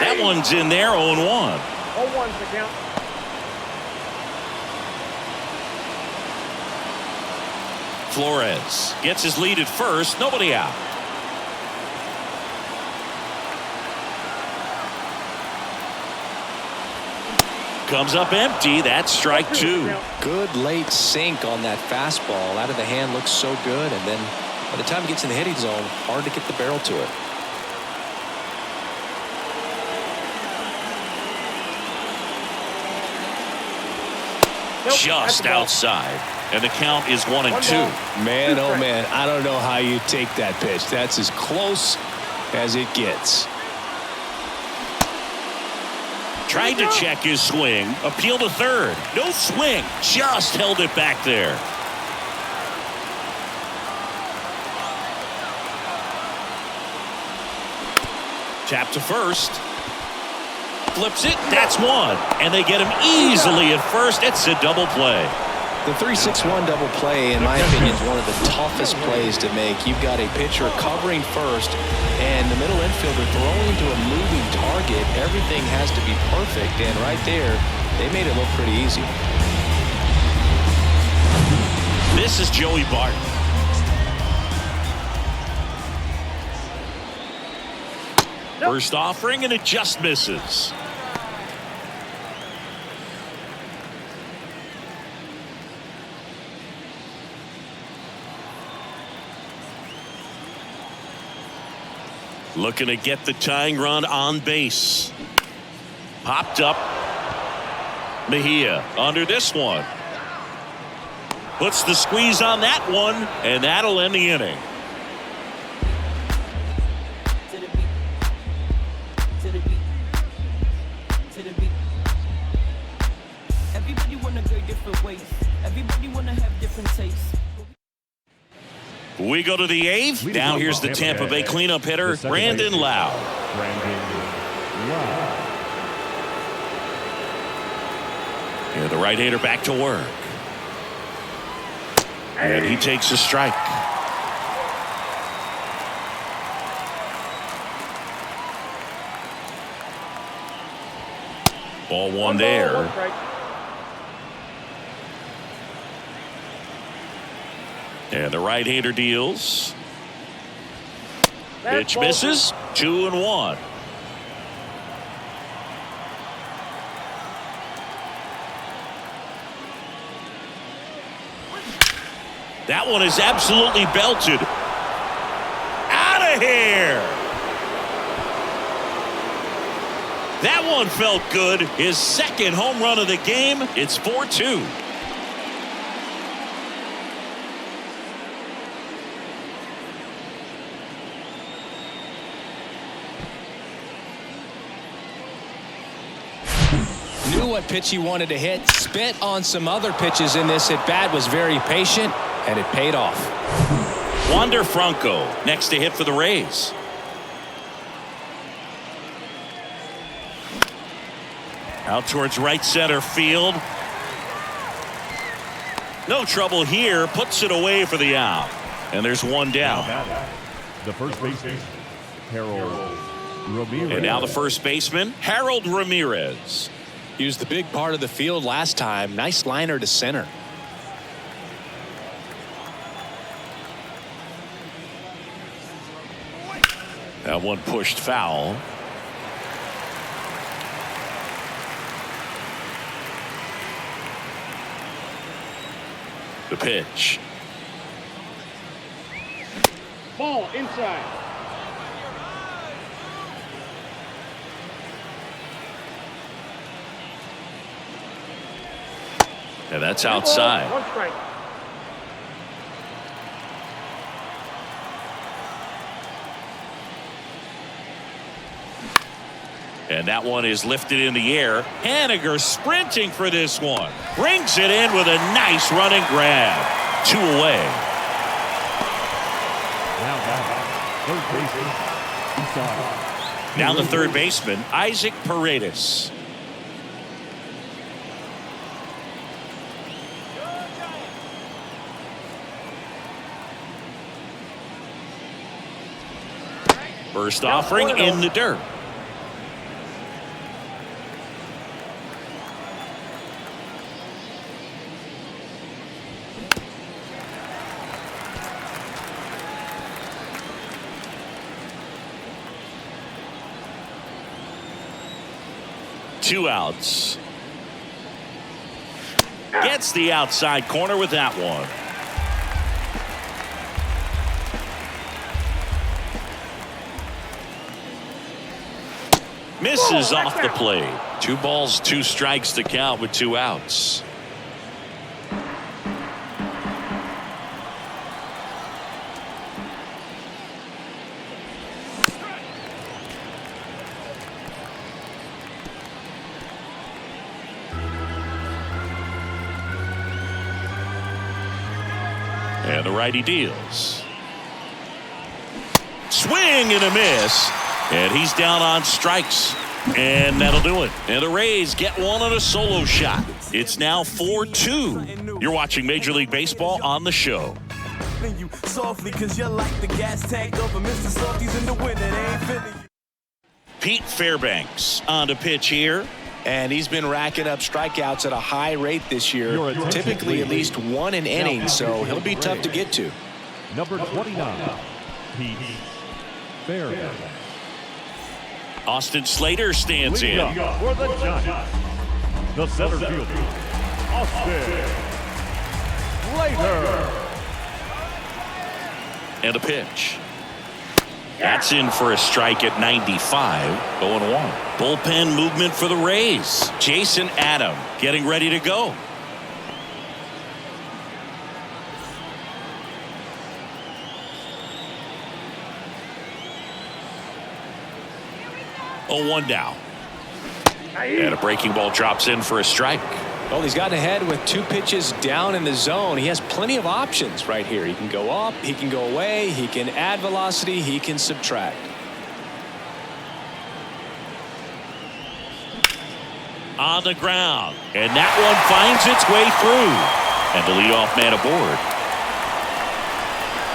That one's in there, 0-1. 0-1's the count. Flores gets his lead at first. Nobody out. Comes up empty. That's strike two. Good late sink on that fastball. Out of the hand, looks so good. And then by the time it gets in the hitting zone, hard to get the barrel to it. Just outside. And the count is 1-2. Man, oh man, I don't know how you take that pitch. That's as close as it gets. Tried to check his swing. Appeal to third. No swing. Just held it back there. Tap to first. Flips it. That's one. And they get him easily at first. It's a double play. The 3-6-1 double play, in my opinion, is one of the toughest plays to make. You've got a pitcher covering first and the middle infielder throwing to a moving target. Everything has to be perfect, and right there, they made it look pretty easy. This is Joey Barton. First offering, and it just misses. Looking to get the tying run on base. Popped up. Mejia under this one. Puts the squeeze on that one, and that'll end the inning. Everybody wanna go different ways. Everybody wanna have different tastes. We go to the eighth. Now here's the Tampa Bay cleanup hitter, Brandon Lau. Here the right-hander back to work. And he takes a strike. Ball one there. And the right-hander deals. Pitch misses. 2-1. That one is absolutely belted. Out of here. That one felt good. His second home run of the game. It's 4-2. Knew what pitch he wanted to hit. Spit on some other pitches in this at bat. Was very patient, and it paid off. Wander Franco next to hit for the Rays. Out towards right center field. No trouble here. Puts it away for the out. And there's one down. The first baseman, Harold Ramirez. And now the first baseman, Harold Ramirez. He was the big part of the field last time. Nice liner to center. That one pushed foul. The pitch. Ball inside. And that's outside. One strike. And that one is lifted in the air. Haniger sprinting for this one. Brings it in with a nice running grab. 2 away. Now the third baseman, Isaac Paredes. First offering in the dirt. Two outs. Gets the outside corner with that one. Misses off the plate. 2 balls, 2 strikes to count with 2 outs. And the righty deals. Swing and a miss. And he's down on strikes. And that'll do it. And the Rays get one on a solo shot. It's now 4-2. You're watching Major League Baseball on the show. Pete Fairbanks on to pitch here. And he's been racking up strikeouts at a high rate this year. Typically at least 1 an inning, so he'll be tough to get to. Number 29, Pete Fairbanks. Austin Slater stands in. For the Giants, the center fielder, Austin Slater. And a pitch. That's in for a strike at 95. 0-1. Bullpen movement for the Rays. Jason Adam getting ready to go. Oh, 1 down. And a breaking ball drops in for a strike. Well, he's gotten ahead with 2 pitches down in the zone. He has plenty of options right here. He can go up, he can go away, he can add velocity, he can subtract. On the ground. And that one finds its way through. And the leadoff man aboard.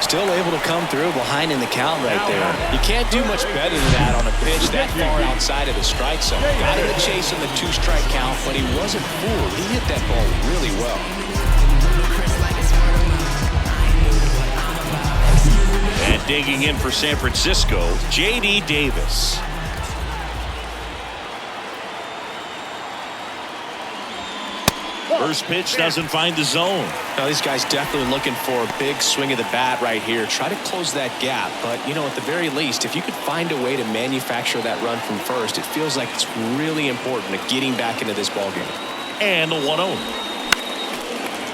Still able to come through behind in the count right there. You can't do much better than that on a pitch that far outside of the strike zone. Got him a chase on the 2-strike count, but he wasn't fooled. He hit that ball really well. And digging in for San Francisco, J.D. Davis. First pitch doesn't find the zone. Now, these guys definitely looking for a big swing of the bat right here. Try to close that gap. But, you know, at the very least, if you could find a way to manufacture that run from first, it feels like it's really important to getting back into this ballgame. And the 1-0.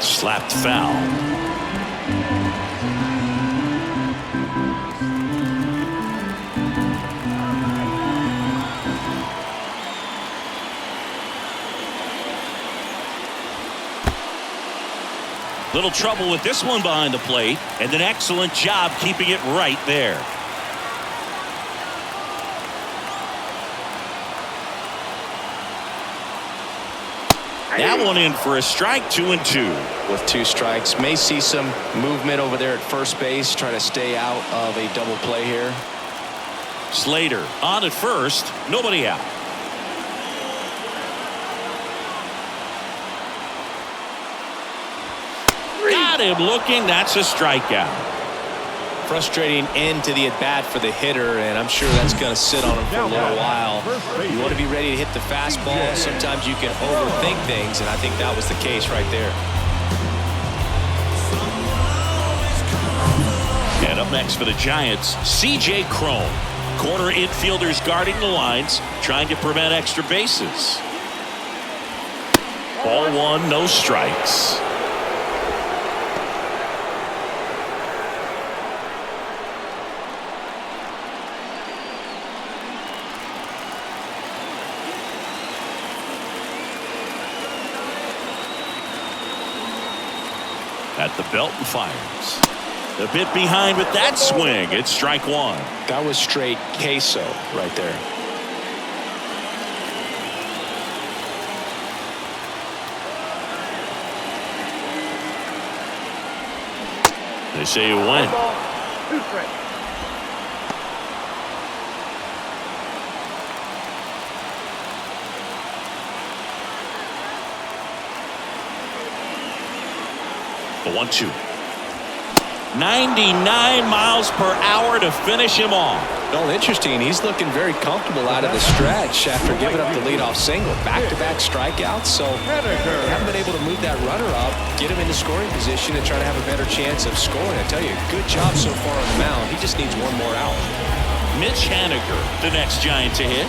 Slapped foul. Little trouble with this one behind the plate, and an excellent job keeping it right there. That one in for a strike, 2-2. With 2 strikes, may see some movement over there at first base, trying to stay out of a double play here. Slater on at first, nobody out. Got him looking. That's a strikeout. Frustrating end to the at-bat for the hitter, and I'm sure that's going to sit on him for a little while. You want to be ready to hit the fastball. Sometimes you can overthink things, and I think that was the case right there. And up next for the Giants, C.J. Cron. Corner infielders guarding the lines, trying to prevent extra bases. Ball 1, no strikes. At the belt and fires. A bit behind with that swing. It's strike 1. That was straight queso right there. They say you win. 2 strikes. The 1-2. 99 miles per hour to finish him off. Well, interesting. He's looking very comfortable out of the stretch after giving up the leadoff single. Back-to-back strikeouts, so they haven't been able to move that runner up, get him into scoring position, and try to have a better chance of scoring. I tell you, good job so far on the mound. He just needs one more out. Mitch Haniger, the next Giant to hit.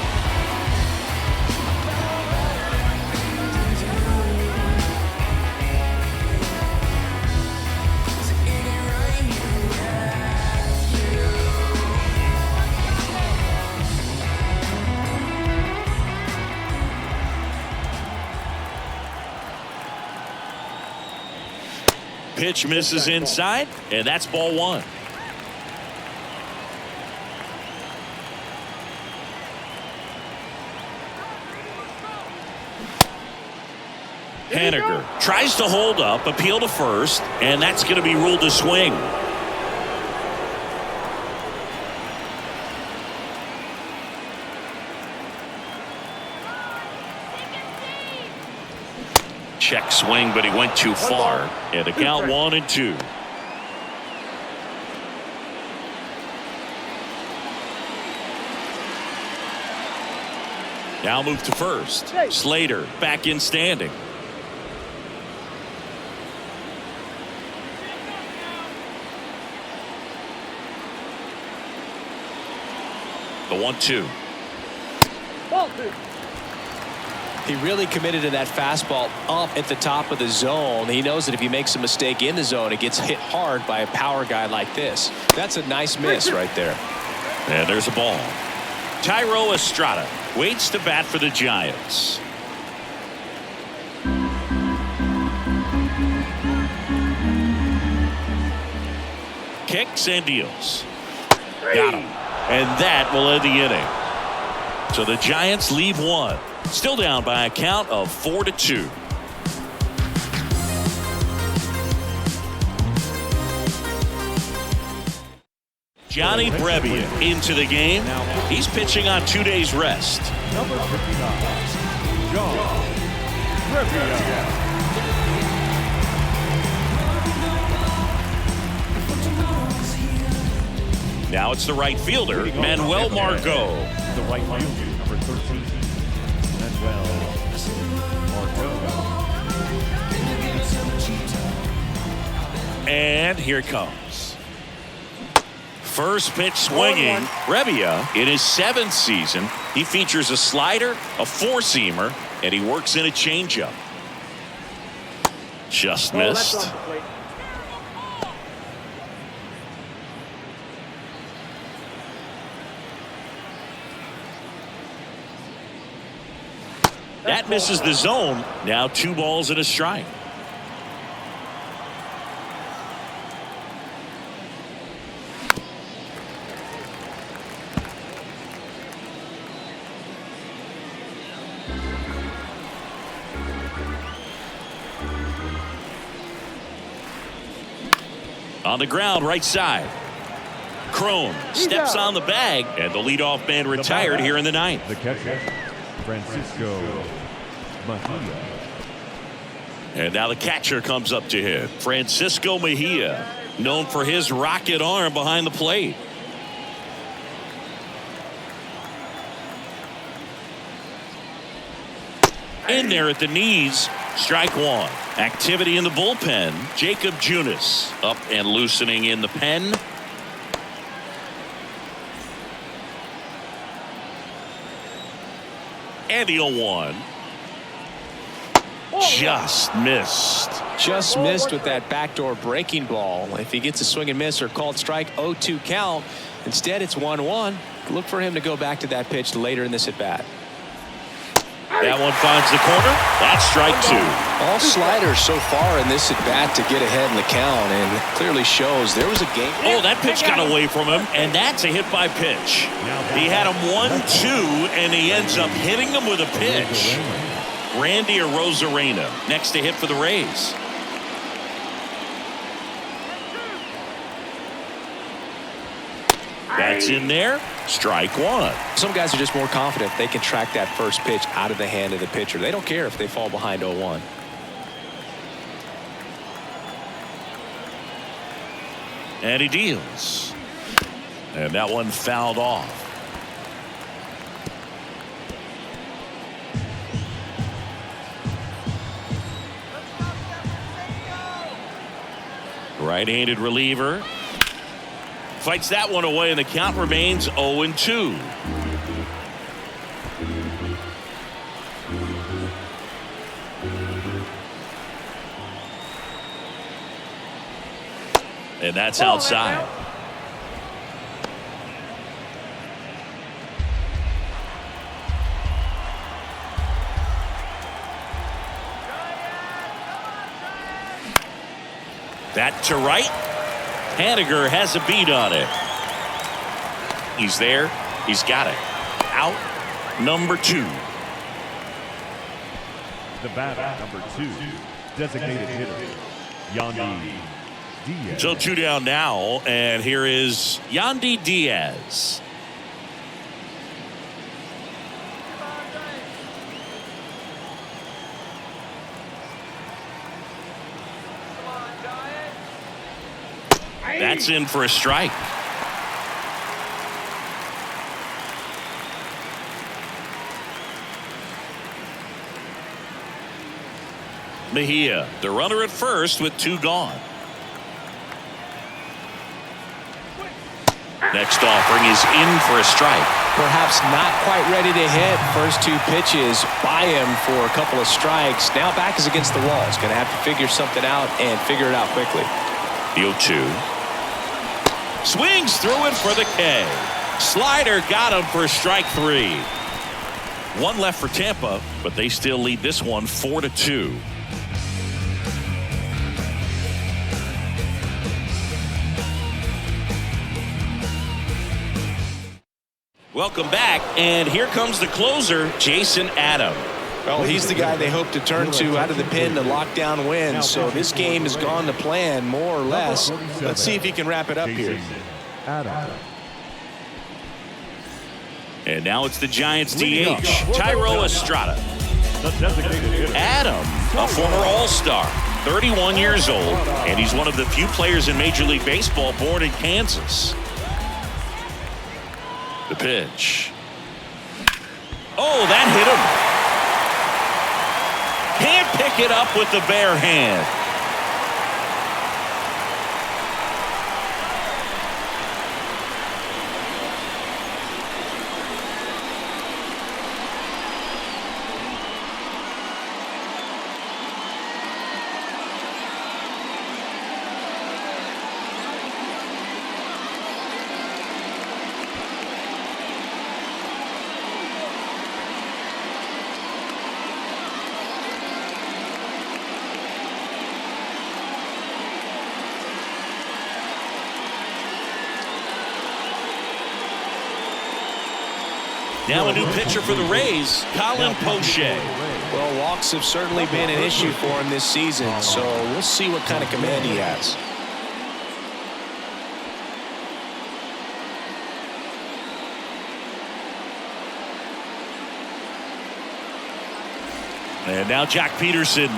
Pitch misses inside, and that's ball 1. Haniger tries to hold up, appeal to first, and that's going to be ruled a swing. Check swing, but he went too far. And a count 1-2. Now move to first. Slater back in standing. The 1-2. Ball 2. He really committed to that fastball up at the top of the zone. He knows that if he makes a mistake in the zone, it gets hit hard by a power guy like this. That's a nice miss right there. And there's a ball. Tyro Estrada waits to bat for the Giants. Kicks and deals. Got him. And that will end the inning. So the Giants leave one. Still down by a count of 4-2. Johnny Brebbia into the game. He's pitching on 2 days rest. Number 59, John Brebbia. Now it's the right fielder, Manuel Margot. The right fielder, number 13, Manuel Margot. And here it comes. First pitch swinging. Revia, in his 7th season, he features a slider, a four-seamer, and he works in a changeup. Just missed. That's off the plate. That misses the zone. Now 2 balls and a strike. On the ground, right side. Crone steps on the bag, and the leadoff man retired here in the 9th. The catcher, Francisco Mejia. And now the catcher comes up to hit. Francisco Mejia, known for his rocket arm behind the plate. In there at the knees. Strike 1. Activity in the bullpen. Jacob Junis up and loosening in the pen. And the 0-1. Just missed. Just missed with that backdoor breaking ball. If he gets a swing and miss or called strike, 0-2 count. Instead, it's 1-1. Look for him to go back to that pitch later in this at bat. That one finds the corner. That's strike 2. All sliders so far in this at bat to get ahead in the count, and clearly shows there was a game. Oh, that pitch got away from him, and that's a hit by pitch. He had him 1-2, and he ends up hitting him with a pitch. Randy Arozarena next to hit for the Rays. That's in there. Strike 1. Some guys are just more confident they can track that first pitch out of the hand of the pitcher. They don't care if they fall behind 0-1. And he deals. And that one fouled off. Right-handed reliever. Fights that one away, and the count remains 0-2. And that's outside. That to right. Haniger has a beat on it. He's there. He's got it. Out number 2. The batter, number 2, designated hitter, Yandy Diaz. So 2 down now, and here is Yandy Diaz. That's in for a strike. Mejia, the runner at first with 2 gone. Next offering is in for a strike. Perhaps not quite ready to hit. First 2 pitches by him for a couple of strikes. Now back is against the wall. He's going to have to figure something out and figure it out quickly. The 0-2. Swings through it for the K. Slider got him for strike 3. 1 left for Tampa, but they still lead this one 4-2. Welcome back, and here comes the closer, Jason Adam. Well, he's the guy they hope to turn to out of the pen to lock down wins. So this game has gone to plan, more or less. Let's see if he can wrap it up here. And now it's the Giants DH, Thairo Estrada. Adam, a former All-Star, 31 years old, and he's one of the few players in Major League Baseball born in Kansas. The pitch. Oh, that hit him. Can't pick it up with the bare hand. Now a new pitcher for the Rays, Colin Poche. Well, walks have certainly been an issue for him this season, so we'll see what kind of command he has. And now Jack Peterson.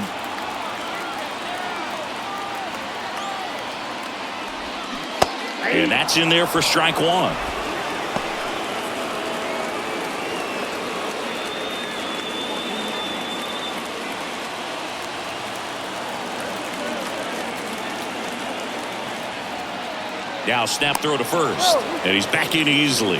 And that's in there for strike one. Now snap throw to first. And he's back in easily.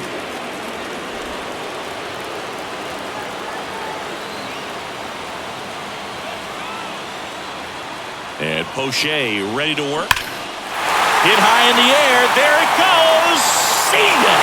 And Poche ready to work. Hit high in the air. There it goes. See ya.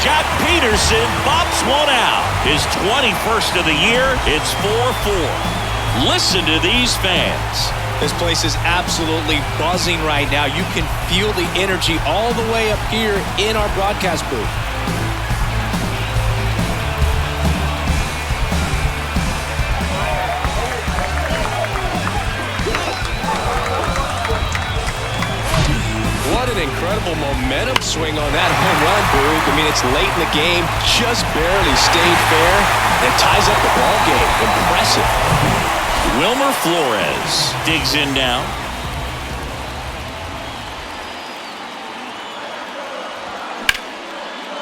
Jack Peterson bops one out. His 21st of the year. It's 4-4. Listen to these fans. This place is absolutely buzzing right now. You can feel the energy all the way up here in our broadcast booth. What an incredible momentum swing on that home run, Boog. I mean, it's late in the game, just barely stayed fair, and ties up the ball game. Impressive. Wilmer Flores digs in now.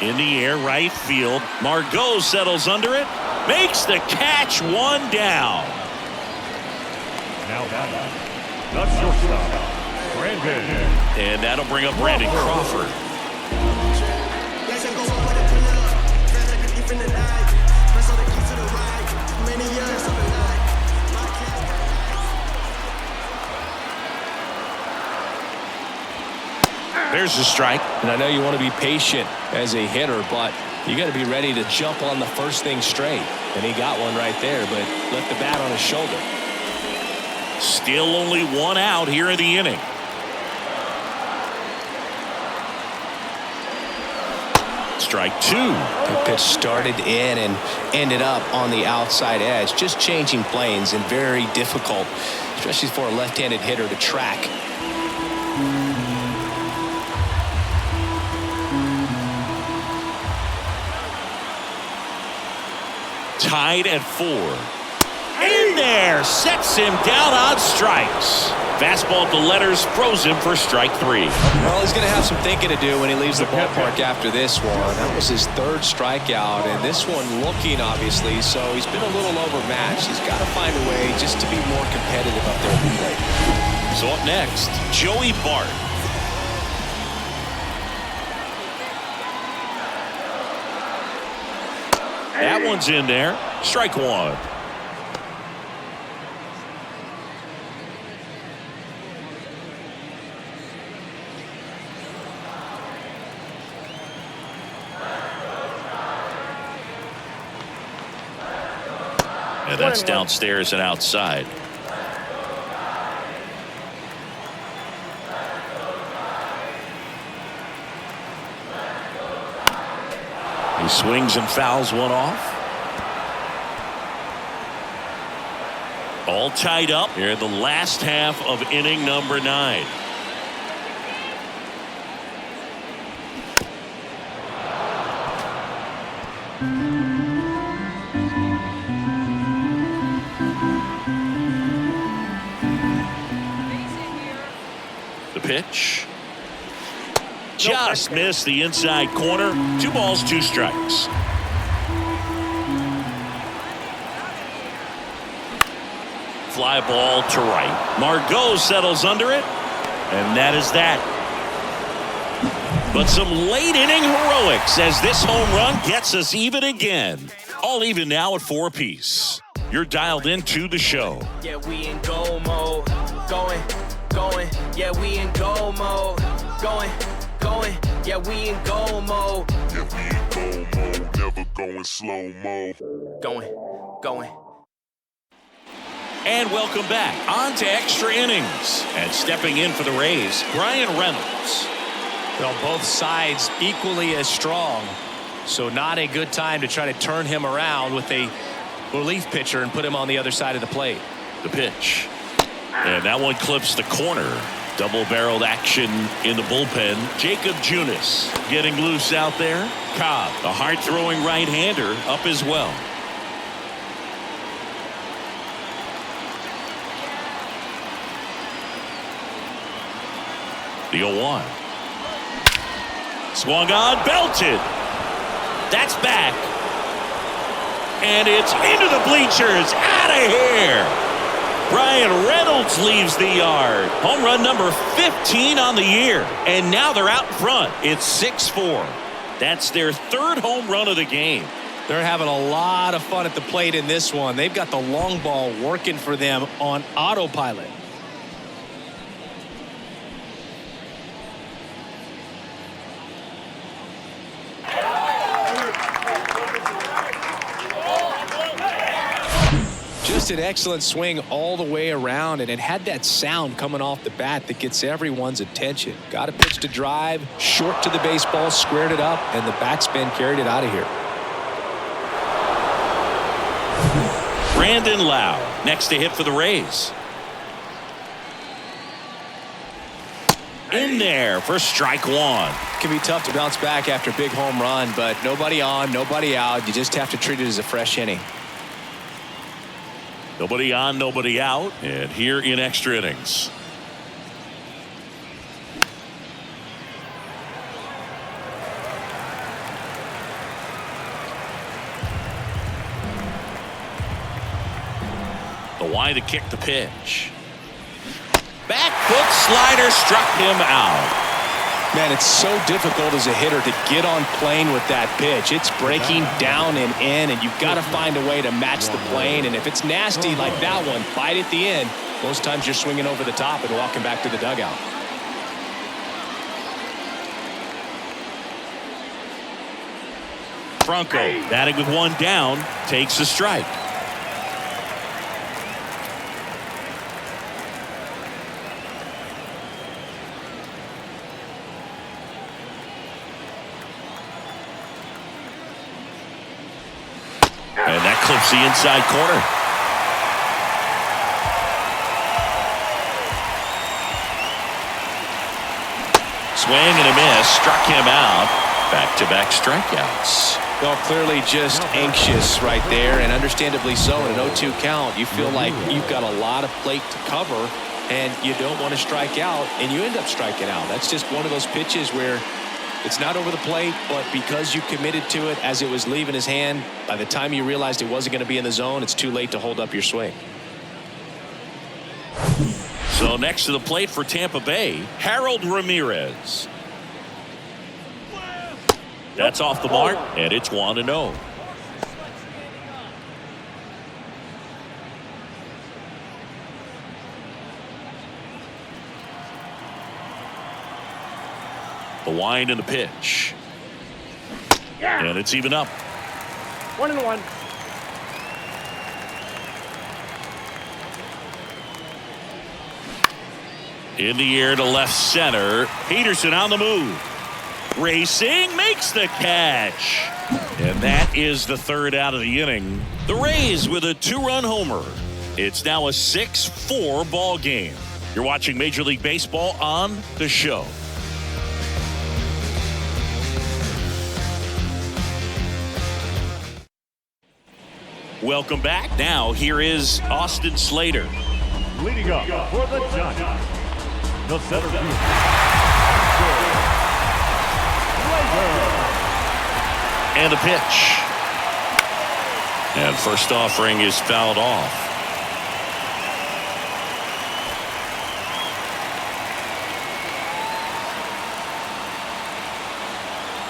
In the air, right field. Margot settles under it, makes the catch, one down. Now batting, the shortstop, Brandon. And that'll bring up Brandon Crawford. There's the strike. And I know you want to be patient as a hitter, but you got to be ready to jump on the first thing straight. And he got one right there, but left the bat on his shoulder. Still only one out here in the inning. Strike two. The pitch started in and ended up on the outside edge. Just changing planes and very difficult, especially for a left-handed hitter to track. Tied at 4. In there, sets him down on strikes. Fastball to letters, froze him for strike 3. Well, he's going to have some thinking to do when he leaves the ballpark after this one. That was his third strikeout, and this one looking, obviously, so he's been a little overmatched. He's got to find a way just to be more competitive up there at the plate. So up next, Joey Bart. That one's in there. Strike one. And that's downstairs and outside. He swings and fouls one off. All tied up here in the last half of inning number 9. The pitch. Just missed the inside corner. 2 balls, 2 strikes. Fly ball to right. Margot settles under it. And that is that. But some late inning heroics as this home run gets us even again. All even now at 4 apiece. You're dialed into the show. Yeah, we in go mode. Going. Yeah, we in go mode. Going. Yeah, we in go mode. Yeah, we in go mode. Never going slow mo. Going. And welcome back on to extra innings. And stepping in for the Rays, Brian Reynolds. Well, both sides equally as strong. So not a good time to try to turn him around with a relief pitcher and put him on the other side of the plate. The pitch. And that one clips the corner. Double-barreled action in the bullpen. Jacob Junis getting loose out there. Cobb, the hard-throwing right-hander, up as well. The 0-1. Swung on, belted. That's back. And it's into the bleachers. Out of here. Brian Reynolds leaves the yard. Home run number 15 on the year. And now they're out front. It's 6-4. That's their third home run of the game. They're having a lot of fun at the plate in this one. They've got the long ball working for them on autopilot. Just an excellent swing all the way around, and it had that sound coming off the bat that gets everyone's attention. Got a pitch to drive, short to the baseball, squared it up, and the backspin carried it out of here. Brandon Lau next to hit for the Rays. In there for strike one. It can be tough to bounce back after a big home run, but nobody on, nobody out. You just have to treat it as a fresh inning. Nobody on, nobody out, and here in extra innings. The wide to kick the pitch. Back foot slider struck him out. Man, it's so difficult as a hitter to get on plane with that pitch. It's breaking down and in, and you've got to find a way to match the plane. And if it's nasty like that one, bite at the end, most times you're swinging over the top and walking back to the dugout. Franco batting with one down, takes a strike. And that clips the inside corner. Swing and a miss, struck him out. Back-to-back strikeouts. Well, clearly just anxious right there, and understandably so. In an 0-2 count, you feel like you've got a lot of plate to cover, and you don't want to strike out, and you end up striking out. That's just one of those pitches where it's not over the plate, but because you committed to it as it was leaving his hand, by the time you realized it wasn't going to be in the zone, it's too late to hold up your swing. So next to the plate for Tampa Bay, Harold Ramirez. That's off the mark, and it's 1-0. The wind and the pitch. And it's even up. 1-1. In the air to left center. Peterson on the move. Racing, makes the catch. And that is the third out of the inning. The Rays with a 2-run homer. It's now a 6-4 ball game. You're watching Major League Baseball on The Show. Welcome back. Now here is Austin Slater. Leading up for the Giants, the center field. And a pitch. And first offering is fouled off.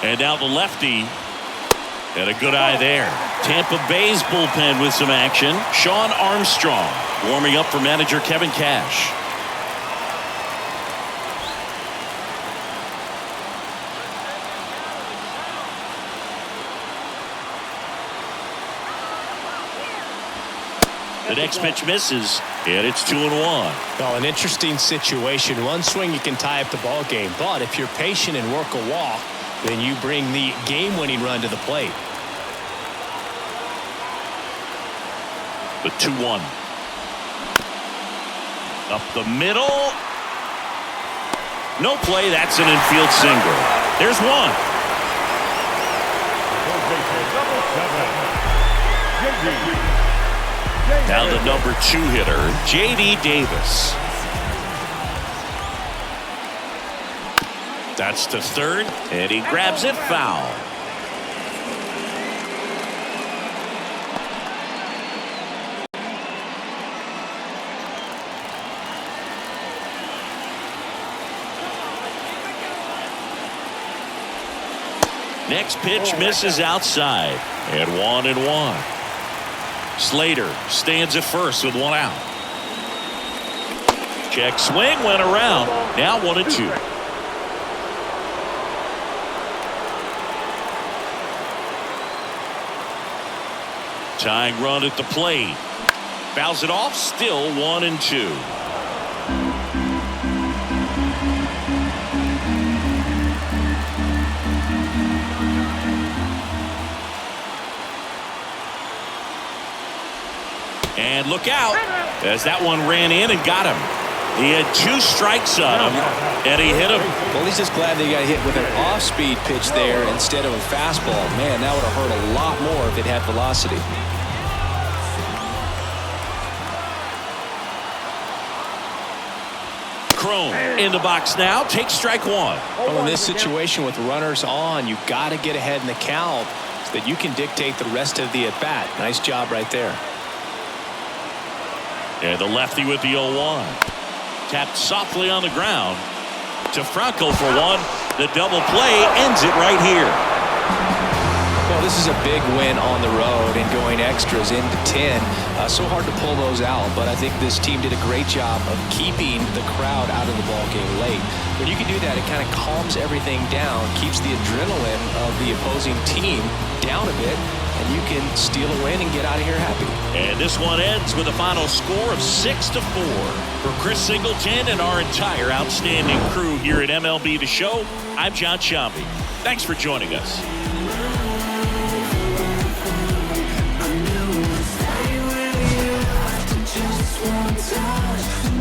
And now the lefty. And a good eye there. Tampa Bay's bullpen with some action. Sean Armstrong warming up for manager Kevin Cash. The next pitch misses, and it's 2-1. Well, an interesting situation. One swing, you can tie up the ball game. But if you're patient and work a walk, then you bring the game-winning run to the plate. The 2-1. Up the middle. No play. That's an infield single. There's one. Now the number 2 hitter, J.D. Davis. That's to third, and he grabs it foul. Next pitch misses outside, and 1-1. Slater stands at first with 1 out. Check swing went around. Now 1-2. Tying run at the plate. Fouls it off. Still 1-2. And look out as that one ran in and got him. He had 2 strikes on him, and he hit him. Well, he's just glad they got hit with an off-speed pitch there instead of a fastball. Man, that would have hurt a lot more if it had velocity. Crone in the box now. Takes strike 1. Well, in this situation with runners on, you've got to get ahead in the count so that you can dictate the rest of the at-bat. Nice job right there. And the lefty with the 0-1. Tapped softly on the ground to Franco for 1. The double play ends it right here. Well, this is a big win on the road and going extras into 10. So hard to pull those out, but I think this team did a great job of keeping the crowd out of the ball game late. When you can do that, it kind of calms everything down, keeps the adrenaline of the opposing team down a bit, and you can steal a win and get out of here happy. And this one ends with a final score of 6-4. For Chris Singleton and our entire outstanding crew here at MLB The Show, I'm John Shambi. Thanks for joining us. Just one touch.